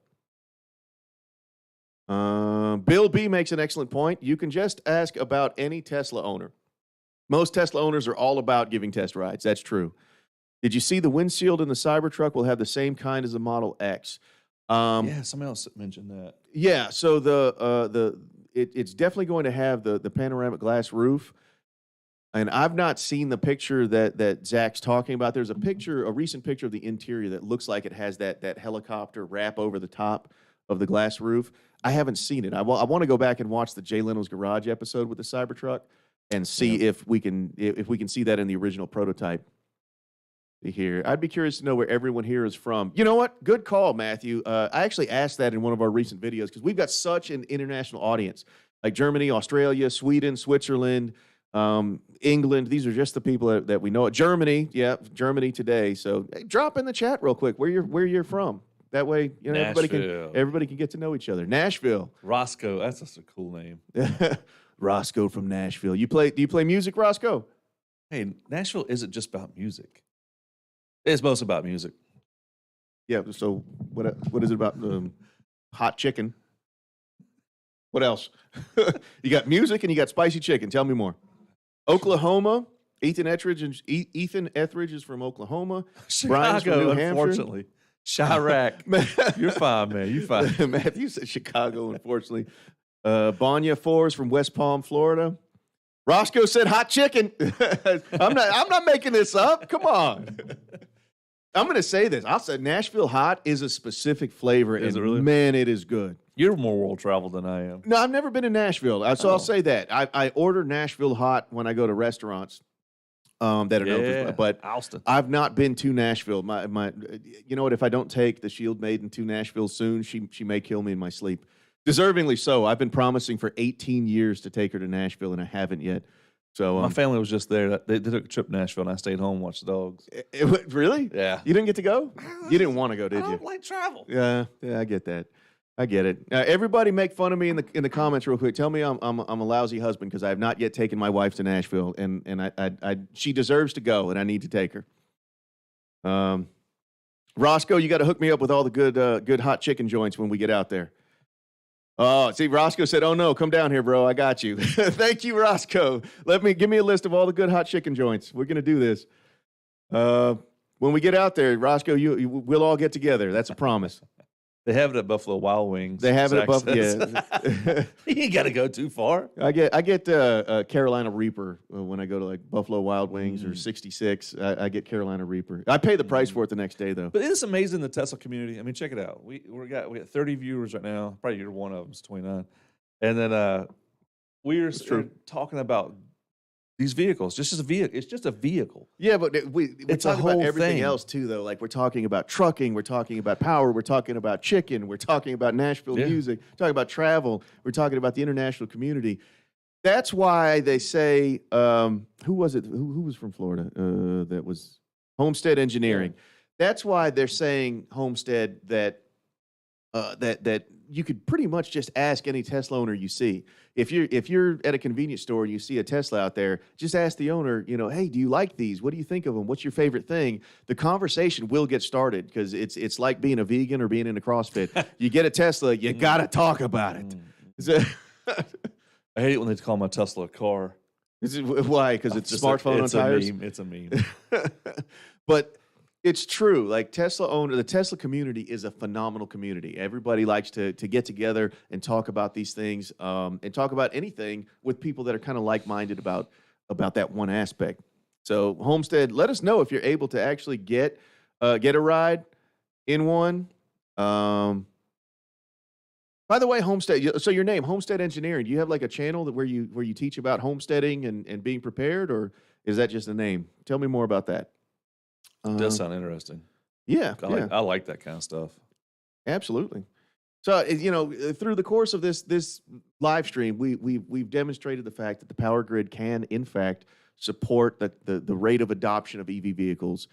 Bill B makes an excellent point. You can just ask about any Tesla owner. Most Tesla owners are all about giving test rides. That's true. Did you see the windshield in the Cybertruck will have the same kind as the Model X? Yeah, somebody else mentioned that. Yeah, so it's definitely going to have the panoramic glass roof. And I've not seen the picture that Zach's talking about. There's a recent picture of the interior that looks like it has that helicopter wrap over the top of the glass roof. I haven't seen it. I want to go back and watch the Jay Leno's Garage episode with the Cybertruck and see if we can see that in the original prototype. Here, I'd be curious to know where everyone here is from. You know what? Good call, Matthew. I actually asked that in one of our recent videos because we've got such an international audience, like Germany, Australia, Sweden, Switzerland, England. These are just the people that we know. Germany, yeah, Germany today. So hey, drop in the chat real quick where you're from. That way, you know, everybody can get to know each other. Nashville, Roscoe. That's just a cool name. Roscoe from Nashville. Do you play music, Roscoe? Hey, Nashville isn't just about music. It's most about music. Yeah. So what is it about hot chicken? What else? You got music and you got spicy chicken. Tell me more. Oklahoma. Ethan Etheridge is from Oklahoma. Brian's from New Hampshire. Unfortunately. Chirac. You're fine, man. You're fine. Matthew said Chicago, unfortunately. Banya Fours from West Palm, Florida. Roscoe said hot chicken. I'm not making this up. Come on. I'm going to say this. I'll say Nashville hot is a specific flavor. Is and it really? Man, it is good. You're more world traveled than I am. No, I've never been to Nashville. So I'll say that. I order Nashville hot when I go to restaurants that are known for, but Alston. I've not been to Nashville. My you know what? If I don't take the Shield Maiden to Nashville soon, she may kill me in my sleep. Deservingly so. I've been promising for 18 years to take her to Nashville, and I haven't yet. So, My family was just there. They took a trip to Nashville, and I stayed home and watched the dogs. Really? Yeah. You didn't get to go? You didn't want to go, I did you? don't like travel. Yeah, I get that. I get it. Everybody, make fun of me in the comments real quick. Tell me I'm a lousy husband because I have not yet taken my wife to Nashville, and she deserves to go, and I need to take her. Roscoe, you got to hook me up with all the good hot chicken joints when we get out there. Oh, see, Roscoe said, "Oh no, come down here, bro. I got you." Thank you, Roscoe. Give me a list of all the good hot chicken joints. We're gonna do this. When we get out there, Roscoe, we'll all get together. That's a promise. They have it at Buffalo Wild Wings. They have it at Zach Buffalo. says. Yeah. You ain't got to go too far. I get Carolina Reaper when I go to like Buffalo Wild Wings or 66. I get Carolina Reaper. I pay the price for it the next day though. But it's amazing the Tesla community. I mean, check it out. We got 30 viewers right now. Probably you're one of them. It's 29. And then we're talking about these vehicles. Just as a vehicle, it's just a vehicle. Yeah, but we're It's a talking about whole everything thing. else too, though. Like we're talking about trucking, we're talking about power, we're talking about chicken, we're talking about Nashville music, we're talking about travel, we're talking about the international community. That's why they say, who was it? Who was from Florida? That was Homestead Engineering. That's why they're saying Homestead that you could pretty much just ask any Tesla owner you see. If you're at a convenience store and you see a Tesla out there, just ask the owner, hey, do you like these? What do you think of them? What's your favorite thing? The conversation will get started because it's like being a vegan or being in a CrossFit. You get a Tesla, you got to talk about it. I hate it when they call my Tesla a car. Why? Because it's smartphone on tires? It's a meme. But it's true. Like the Tesla community is a phenomenal community. Everybody likes to get together and talk about these things and talk about anything with people that are kind of like-minded about that one aspect. So Homestead, let us know if you're able to actually get a ride in one. By the way, Homestead. So your name, Homestead Engineering. Do you have like a channel where you teach about homesteading and being prepared, or is that just a name? Tell me more about that. It does sound interesting. Yeah, I like that kind of stuff. Absolutely. So through the course of this live stream, we've demonstrated the fact that the power grid can, in fact, support the rate of adoption of EV vehicles,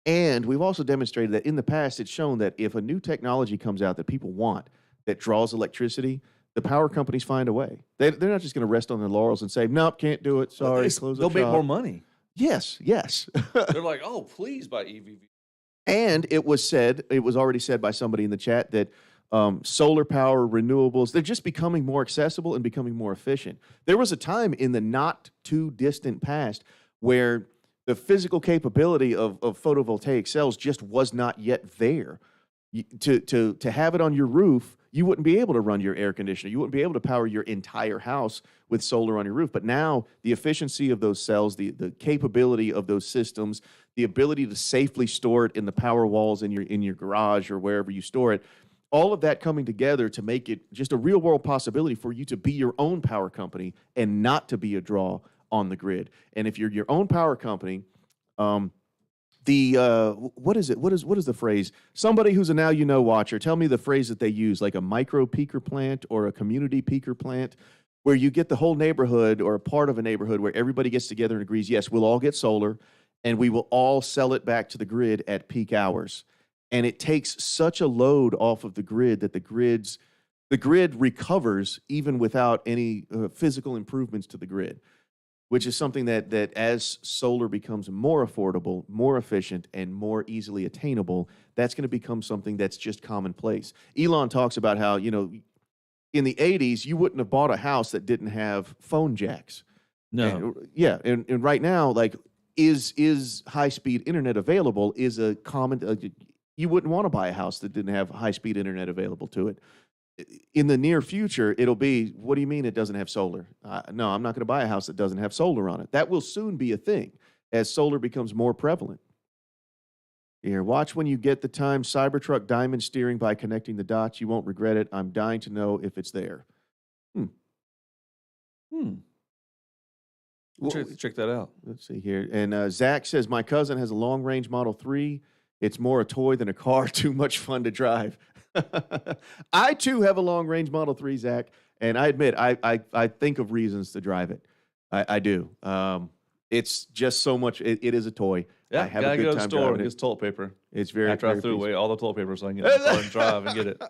and we've also demonstrated that in the past it's shown that if a new technology comes out that people want that draws electricity, the power companies find a way. They're not just going to rest on their laurels and say, "Nope, can't do it. Sorry, close they'll up make shop." more money. Yes. They're like, "Oh, please buy EV." And it was already said by somebody in the chat that solar power, renewables, they're just becoming more accessible and becoming more efficient. There was a time in the not too distant past where the physical capability of photovoltaic cells just was not yet there. To have it on your roof, you wouldn't be able to run your air conditioner. You wouldn't be able to power your entire house with solar on your roof. But now the efficiency of those cells, the capability of those systems, the ability to safely store it in the power walls in your garage or wherever you store it, all of that coming together to make it just a real world possibility for you to be your own power company and not to be a draw on the grid. And if you're your own power company, what is it? What is the phrase? Somebody who's a Now You Know watcher, tell me the phrase that they use, like a micro peaker plant or a community peaker plant, where you get the whole neighborhood or a part of a neighborhood where everybody gets together and agrees, yes, we'll all get solar and we will all sell it back to the grid at peak hours. And it takes such a load off of the grid that the grid recovers even without any physical improvements to the grid, which is something that as solar becomes more affordable, more efficient, and more easily attainable, that's going to become something that's just commonplace. Elon talks about how, in the 80s, you wouldn't have bought a house that didn't have phone jacks. No. And right now, like, is high-speed internet available is a common... you wouldn't want to buy a house that didn't have high-speed internet available to it. In the near future, it'll be, what do you mean it doesn't have solar? No, I'm not going to buy a house that doesn't have solar on it. That will soon be a thing as solar becomes more prevalent. Here, watch when you get the time Cybertruck diamond steering by connecting the dots. You won't regret it. I'm dying to know if it's there. Check that out. Let's see here. And Zach says, my cousin has a long-range Model 3. It's more a toy than a car. Too much fun to drive. I, too, have a long-range Model 3, Zach, and I admit I think of reasons to drive it. I do. It's just so much. It is a toy. Yeah, I have gotta a good go to the time store driving and it. get toilet paper. It's very After I very threw peaceful. away all the toilet paper, so I can get in the car and drive and get it.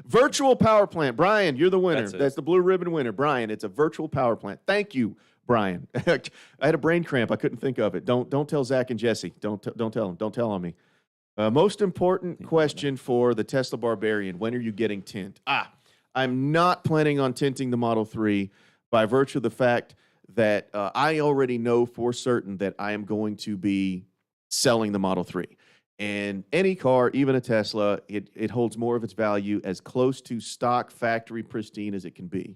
Virtual power plant. Brian, you're the winner. That's it. That's the blue ribbon winner. Brian, it's a virtual power plant. Thank you, Brian. I had a brain cramp. I couldn't think of it. Don't tell Zach and Jesse. Don't tell them. Don't tell on me. Most important question for the Tesla Barbarian: when are you getting tint? I'm not planning on tinting the Model 3 by virtue of the fact that I already know for certain that I am going to be selling the Model 3. And any car, even a Tesla, it holds more of its value as close to stock factory pristine as it can be.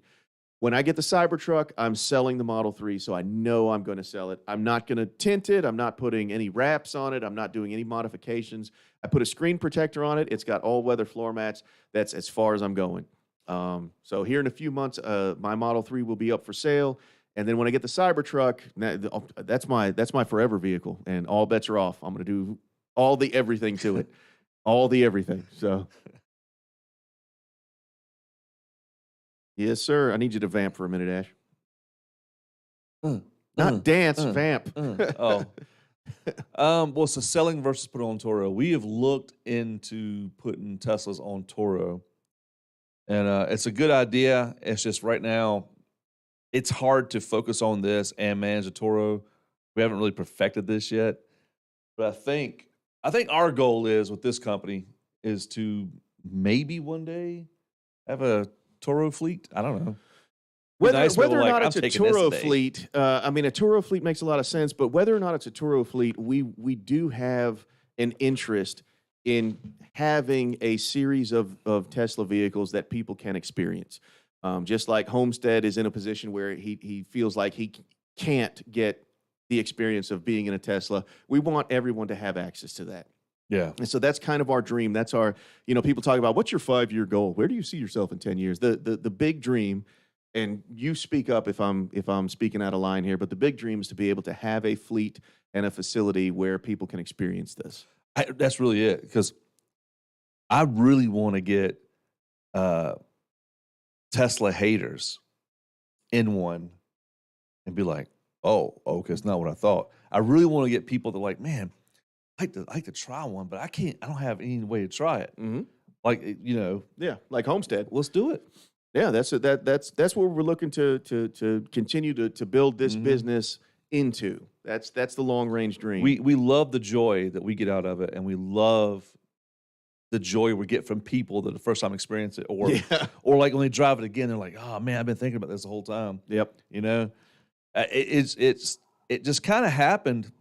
When I get the Cybertruck, I'm selling the Model 3, so I know I'm going to sell it. I'm not going to tint it. I'm not putting any wraps on it. I'm not doing any modifications. I put a screen protector on it. It's got all-weather floor mats. That's as far as I'm going. So here in a few months, my Model 3 will be up for sale. And then when I get the Cybertruck, that's my forever vehicle, and all bets are off. I'm going to do all the everything to it, all the everything. So, yes, sir. I need you to vamp for a minute, Ash. Not dance, vamp. Well, so selling versus put on Toro. We have looked into putting Teslas on Toro, and it's a good idea. It's just right now, it's hard to focus on this and manage a Toro. We haven't really perfected this yet, but I think our goal is with this company is to maybe one day have a Toro fleet. I don't know. Whether Nice, but or like, not I'm it's a taking this Turo today. fleet, I mean, a Turo fleet makes a lot of sense, but whether or not it's a Turo fleet, we do have an interest in having a series of Tesla vehicles that people can experience. Just like Homestead is in a position where he feels like he can't get the experience of being in a Tesla. We want everyone to have access to that. Yeah. And so that's kind of our dream. That's our, people talk about, what's your 5-year goal? Where do you see yourself in 10 years? The big dream, and you speak up if I'm speaking out of line here, but the big dream is to be able to have a fleet and a facility where people can experience this. That's really it, because I really want to get Tesla haters in one and be like, oh, okay, it's not what I thought. I really want to get people that are like, man, I like to try one, but I don't have any way to try it. Mm-hmm. Like, Yeah, like Homestead. let's do it. Yeah, that's what we're looking to continue to build this business into. That's the long range dream. We love the joy that we get out of it, and we love the joy we get from people that the first time experience it, or like when they drive it again, they're like, oh man, I've been thinking about this the whole time. Yep. It just kind of happened.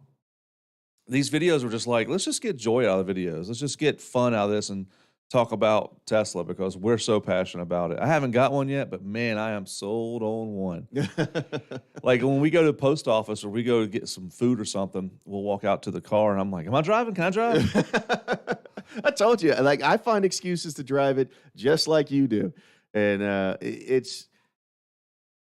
These videos were just like, let's just get joy out of the videos. Let's just get fun out of this and talk about Tesla because we're so passionate about it. I haven't got one yet, but man, I am sold on one. Like when we go to the post office or we go to get some food or something, we'll walk out to the car and I'm like, am I driving? Can I drive? I told you, like I find excuses to drive it just like you do. And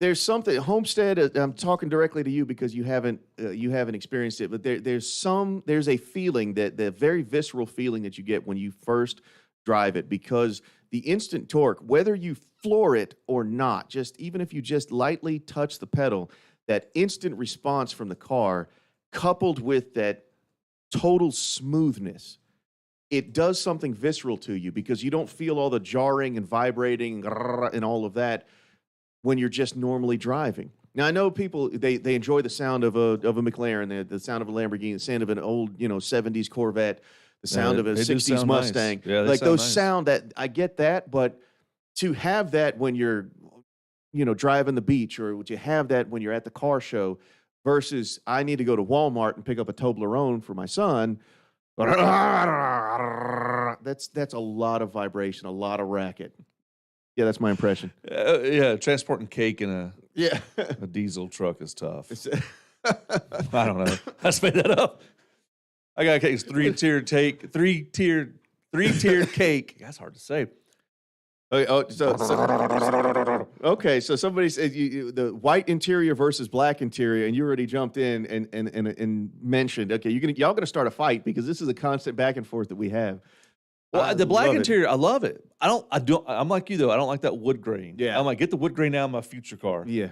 there's something Homestead. I'm talking directly to you because you haven't experienced it, but there's a feeling the very visceral feeling that you get when you first drive it, because the instant torque, whether you floor it or not, just even if you just lightly touch the pedal, that instant response from the car, coupled with that total smoothness, it does something visceral to you because you don't feel all the jarring and vibrating and all of that when you're just normally driving. Now, I know people, they enjoy the sound of a McLaren, the sound of a Lamborghini, the sound of an old, 70s Corvette, the sound of a 60s Mustang. Nice. Yeah, like those nice. sound that, I get that, but to have that when you're, driving the beach, or would you have that when you're at the car show versus I need to go to Walmart and pick up a Toblerone for my son, that's a lot of vibration, a lot of racket. Yeah, that's my impression. Yeah, transporting cake in a a diesel truck is tough. I don't know. I just made that up. I got a cake, three-tiered cake. That's hard to say. Okay, so somebody said the white interior versus black interior, and you already jumped in and mentioned, okay, y'all gonna start a fight because this is a constant back and forth that we have. Well, the black interior, I love it. I'm like you though. I don't like that wood grain. Yeah. I'm like, get the wood grain out of my future car. Yeah.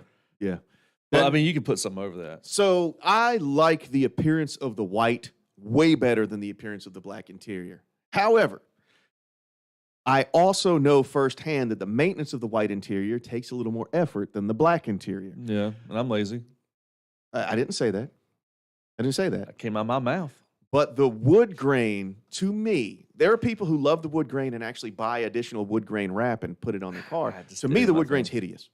Well, I Then- mean, you can put something over that. So I like the appearance of the white way better than the appearance of the black interior. However, I also know firsthand that the maintenance of the white interior takes a little more effort than the black interior. Yeah, and I'm lazy. I didn't say that. I didn't say that. That came out of my mouth. But the wood grain, to me, there are people who love the wood grain and actually buy additional wood grain wrap and put it on their car. I just To did me, it the my wood grain's phone. hideous.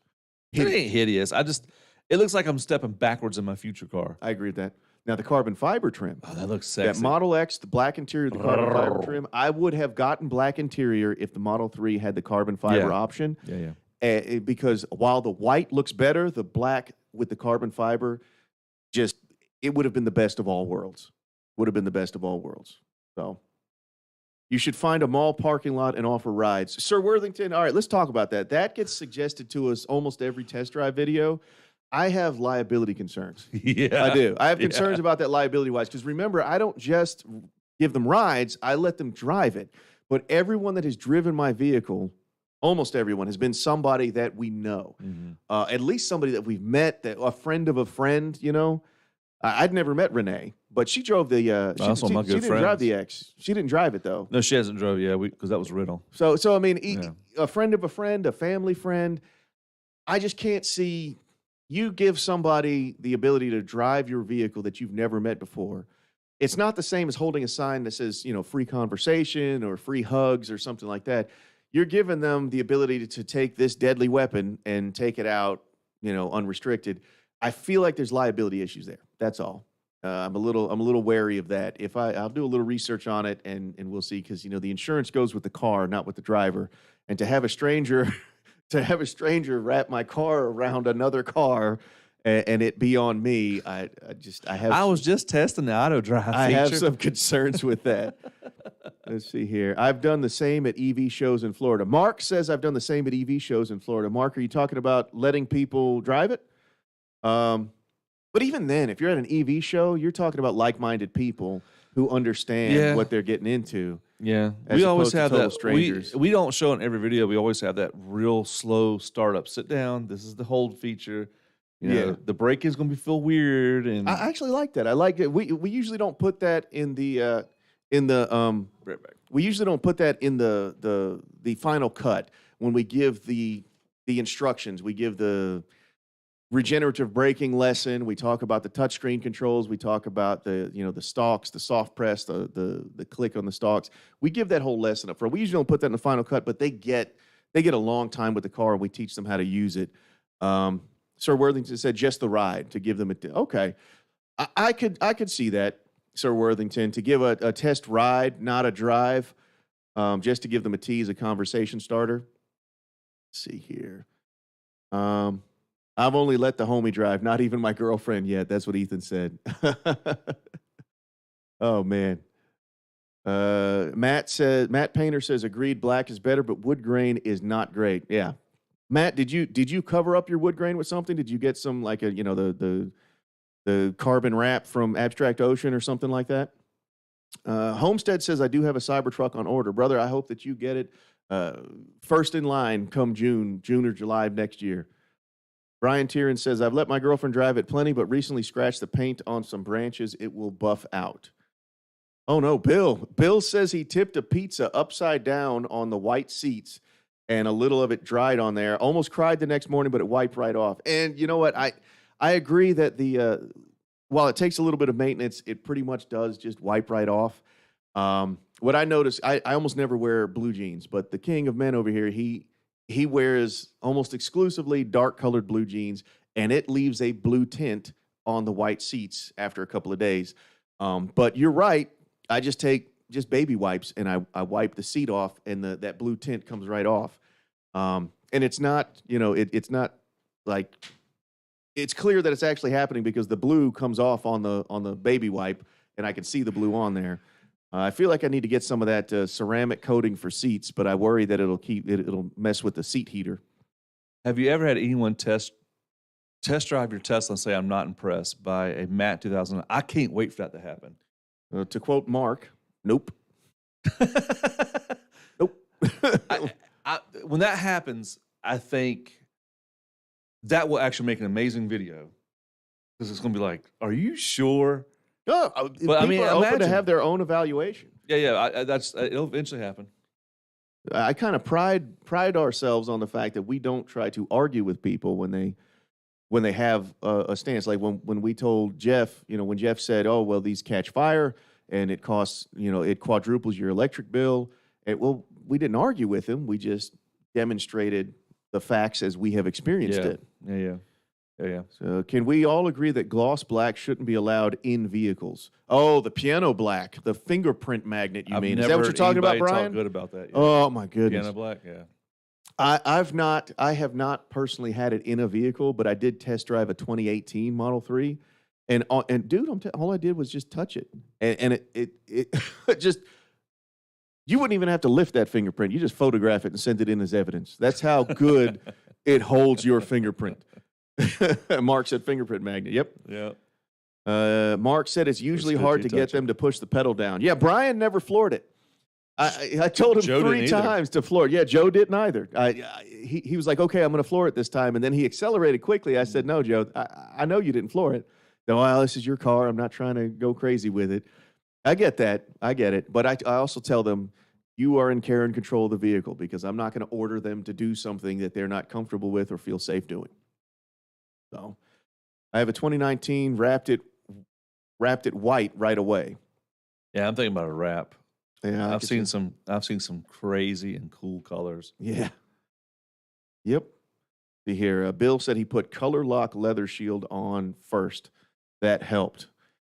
It ain't hideous. It looks like I'm stepping backwards in my future car. I agree with that. Now, the carbon fiber trim. Oh, that looks That sexy. Model X, the black interior, the carbon fiber trim, I would have gotten black interior if the Model 3 had the carbon fiber Yeah. option. Yeah. Because while the white looks better, the black with the carbon fiber, it would have been the best of all worlds. Would have been the best of all worlds. So you should find a mall parking lot and offer rides. Sir Worthington, all right, let's talk about that. That gets suggested to us almost every test drive video. I have liability concerns. Yeah. I do. I have Yeah. concerns about that liability-wise because remember, I don't just give them rides, I let them drive it. But everyone that has driven my vehicle, almost everyone, has been somebody that we know. Mhm. At least somebody that we've met, a friend of a friend, you know. I'd never met Renee, but she drove the. that's one of my she good didn't drive friends. the X. She didn't drive it though. No, she hasn't drove yet because that was Riddle. So I mean, Yeah. a friend of a friend, a family friend. I just can't see you give somebody the ability to drive your vehicle that you've never met before. It's not the same as holding a sign that says, free conversation or free hugs or something like that. You're giving them the ability to take this deadly weapon and take it out, unrestricted. I feel like there's liability issues there. That's all. I'm a little wary of that. I'll do a little research on it and we'll see because the insurance goes with the car, not with the driver. And to have a stranger wrap my car around another car and it be on me, I was just testing the auto drive I feature. have some concerns with that. Let's see here. I've done the same at EV shows in Florida. Mark says I've done the same at EV shows in Florida. Mark, are you talking about letting people drive it? But even then, if you're at an EV show, you're talking about like-minded people who understand what they're getting into. Yeah, as we always opposed to have total that. strangers. We don't show it in every video. We always have that real slow startup. Sit down. This is the hold feature. Yeah. The brake is going to feel weird. And I actually like that. I like it. We usually don't put that in the right back. we usually don't put that in the final cut when we give the instructions. We give the regenerative braking lesson. We talk about the touchscreen controls. We talk about the stalks, the soft press, the click on the stalks. We give that whole lesson up front. We usually don't put that in the final cut, but they get a long time with the car, and we teach them how to use it. Sir Worthington said just the ride to give them okay. I could see that, Sir Worthington, to give a test ride, not a drive, just to give them a tease, a conversation starter. Let's see here. I've only let the homie drive, not even my girlfriend yet. That's what Ethan said. Oh man. Matt Painter says agreed. Black is better, but wood grain is not great. Yeah. Matt, did you cover up your wood grain with something? Did you get some like the carbon wrap from Abstract Ocean or something like that? Homestead says I do have a Cybertruck on order, brother. I hope that you get it first in line come June or July of next year. Brian Tieran says, I've let my girlfriend drive it plenty, but recently scratched the paint on some branches. It will buff out. Oh, no, Bill. Bill says he tipped a pizza upside down on the white seats, and a little of it dried on there. Almost cried the next morning, but it wiped right off. And you know what? I agree that while it takes a little bit of maintenance, it pretty much does just wipe right off. What I noticed, I almost never wear blue jeans, but the king of men over here, he wears almost exclusively dark-colored blue jeans, and it leaves a blue tint on the white seats after a couple of days. But you're right. I just take baby wipes, and I wipe the seat off, and that blue tint comes right off. And it's not, it's not like it's clear that it's actually happening because the blue comes off on the baby wipe, and I can see the blue on there. I feel like I need to get some of that ceramic coating for seats, but I worry that it'll mess with the seat heater. Have you ever had anyone test drive your Tesla and say, I'm not impressed by a matte 2000? I can't wait for that to happen. To quote Mark, nope. Nope. When that happens, I think that will actually make an amazing video. Because it's going to be like, are you sure? No, But, I people mean, are open to imagine. have their own evaluation. Yeah. It'll eventually happen. I kind of pride ourselves on the fact that we don't try to argue with people when they have a stance. Like when we told Jeff, when Jeff said, "Oh, well, these catch fire and it costs, it quadruples your electric bill." Well, we didn't argue with him. We just demonstrated the facts as we have experienced it. Yeah. So can we all agree that gloss black shouldn't be allowed in vehicles? Oh, the piano black, the fingerprint magnet, you mean? Is that what you're talking about, Brian? Talk good about that. Yeah. Oh, my goodness. Piano black, yeah. I have not personally had it in a vehicle, but I did test drive a 2018 Model 3. And dude, all I did was just touch it. And it just, you wouldn't even have to lift that fingerprint. You just photograph it and send it in as evidence. That's how good it holds your fingerprint. Mark said fingerprint magnet. Yep. Yeah. Mark said it's usually hard to get them to push the pedal down. Yeah, Brian never floored it. I told him Joe 3 times to floor it. Yeah, Joe didn't either. He was like, okay, I'm going to floor it this time. And then he accelerated quickly. I said, no, Joe, I know you didn't floor it. No, well, this is your car. I'm not trying to go crazy with it. I get that. I get it. But I also tell them, you are in care and control of the vehicle because I'm not going to order them to do something that they're not comfortable with or feel safe doing. So I have a 2019, wrapped it white right away. Yeah, I'm thinking about a wrap. Yeah, I've seen some crazy and cool colors. Yeah. Yep. See here, Bill said he put color lock leather shield on first. That helped.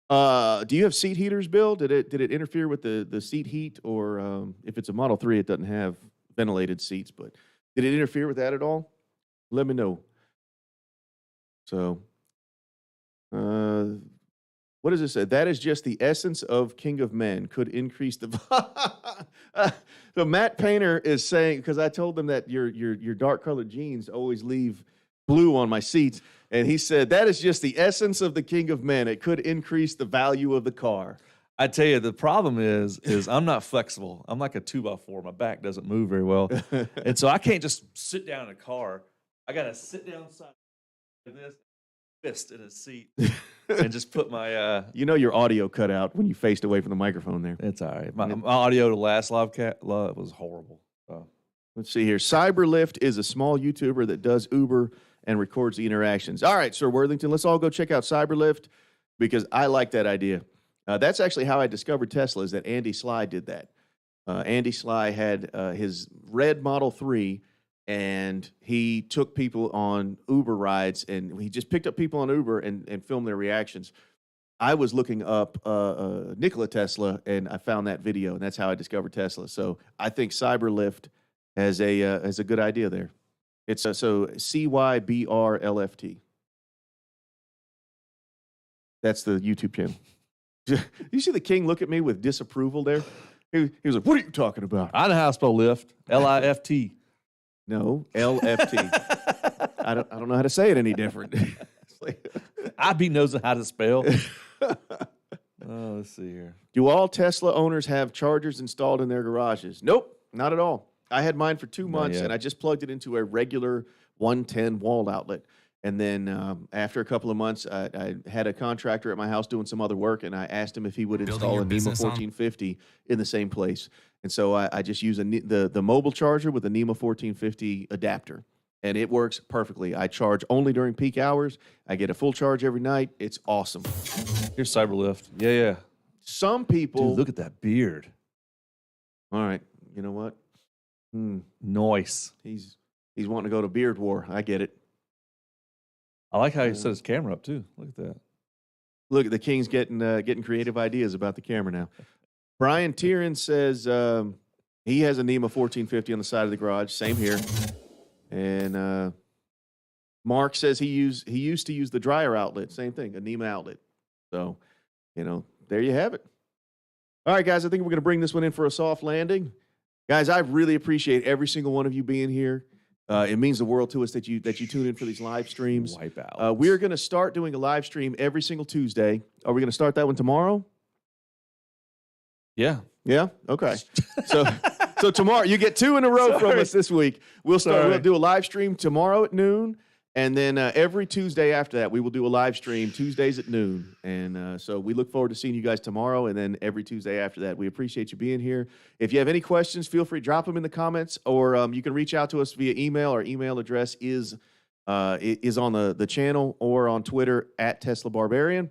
Do you have seat heaters, Bill? Did it interfere with the seat heat, or if it's a Model 3, it doesn't have ventilated seats, but did it interfere with that at all? Let me know. So, what does it say? That is just the essence of King of Men. Could increase the. So Matt Painter is saying, because I told them that your dark colored jeans always leave blue on my seats, and he said that is just the essence of the King of Men. It could increase the value of the car. I tell you, the problem is I'm not flexible. I'm like a 2x4. My back doesn't move very well, and so I can't just sit down in a car. I got to sit down side of this, fist in a seat, and just put my. Your audio cut out when you faced away from the microphone there. It's all right. My audio to last live was horrible. So. Let's see here. Cyberlift is a small YouTuber that does Uber and records the interactions. All right, Sir Worthington, let's all go check out Cyberlift because I like that idea. That's actually how I discovered Tesla, is that Andy Sly did that. Andy Sly had his red Model 3, and he took people on Uber rides, and he just picked up people on Uber and filmed their reactions. I was looking up Nikola Tesla, and I found that video, and that's how I discovered Tesla. So I think Cyberlift has a good idea there. It's so CYBRLFT. That's the YouTube channel. You see the king look at me with disapproval there? He was like, "What are you talking about?" I know how to spell lift. Lift. No, LFT. I don't know how to say it any different. IB knows how to spell. Oh, let's see here. Do all Tesla owners have chargers installed in their garages? Nope, not at all. I had mine for 2 months, and I just plugged it into a regular 110 wall outlet. And then after a couple of months, I had a contractor at my house doing some other work, and I asked him if he would install a NEMA 1450 in the same place. And so I just use the mobile charger with a NEMA 1450 adapter, and it works perfectly. I charge only during peak hours. I get a full charge every night. It's awesome. Here's Cyberlift. Yeah. Some people... Dude, look at that beard. All right. You know what? Nice. He's wanting to go to beard war. I get it. I like how he set his camera up too. Look at that. Look at the king's getting creative ideas about the camera now. Brian Tieran says he has a NEMA 1450 on the side of the garage. Same here. And Mark says he used to use the dryer outlet. Same thing, a NEMA outlet. So, there you have it. All right, guys, I think we're going to bring this one in for a soft landing. Guys, I really appreciate every single one of you being here. It means the world to us that you tune in for these live streams. Wipe out. We're going to start doing a live stream every single Tuesday. Are we going to start that one tomorrow? Yeah. Yeah? Okay. So tomorrow, you get 2 in a row from us this week. We'll do a live stream tomorrow at noon, And then every Tuesday after that, we will do a live stream Tuesdays at noon. And so we look forward to seeing you guys tomorrow. And then every Tuesday after that, we appreciate you being here. If you have any questions, feel free to drop them in the comments, or you can reach out to us via email. Our email address is on the channel, or on Twitter at Tesla Barbarian.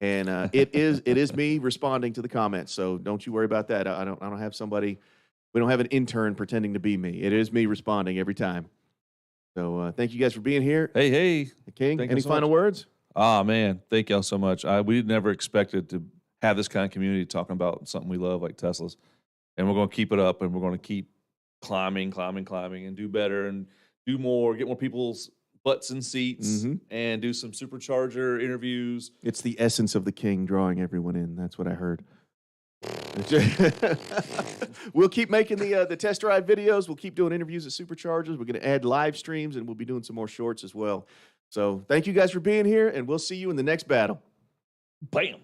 And it is me responding to the comments. So don't you worry about that. I don't have somebody. We don't have an intern pretending to be me. It is me responding every time. So thank you guys for being here. Hey. King, Thank any you so final much. words? Ah, man, thank y'all so much. We never expected to have this kind of community talking about something we love like Teslas. And we're going to keep it up, and we're going to keep climbing, and do better and do more, get more people's butts in seats, and do some supercharger interviews. It's the essence of the King drawing everyone in. That's what I heard. We'll keep making the test drive videos. We'll keep doing interviews at Superchargers. We're going to add live streams, and we'll be doing some more shorts as well. So thank you guys for being here, and we'll see you in the next battle. Bam.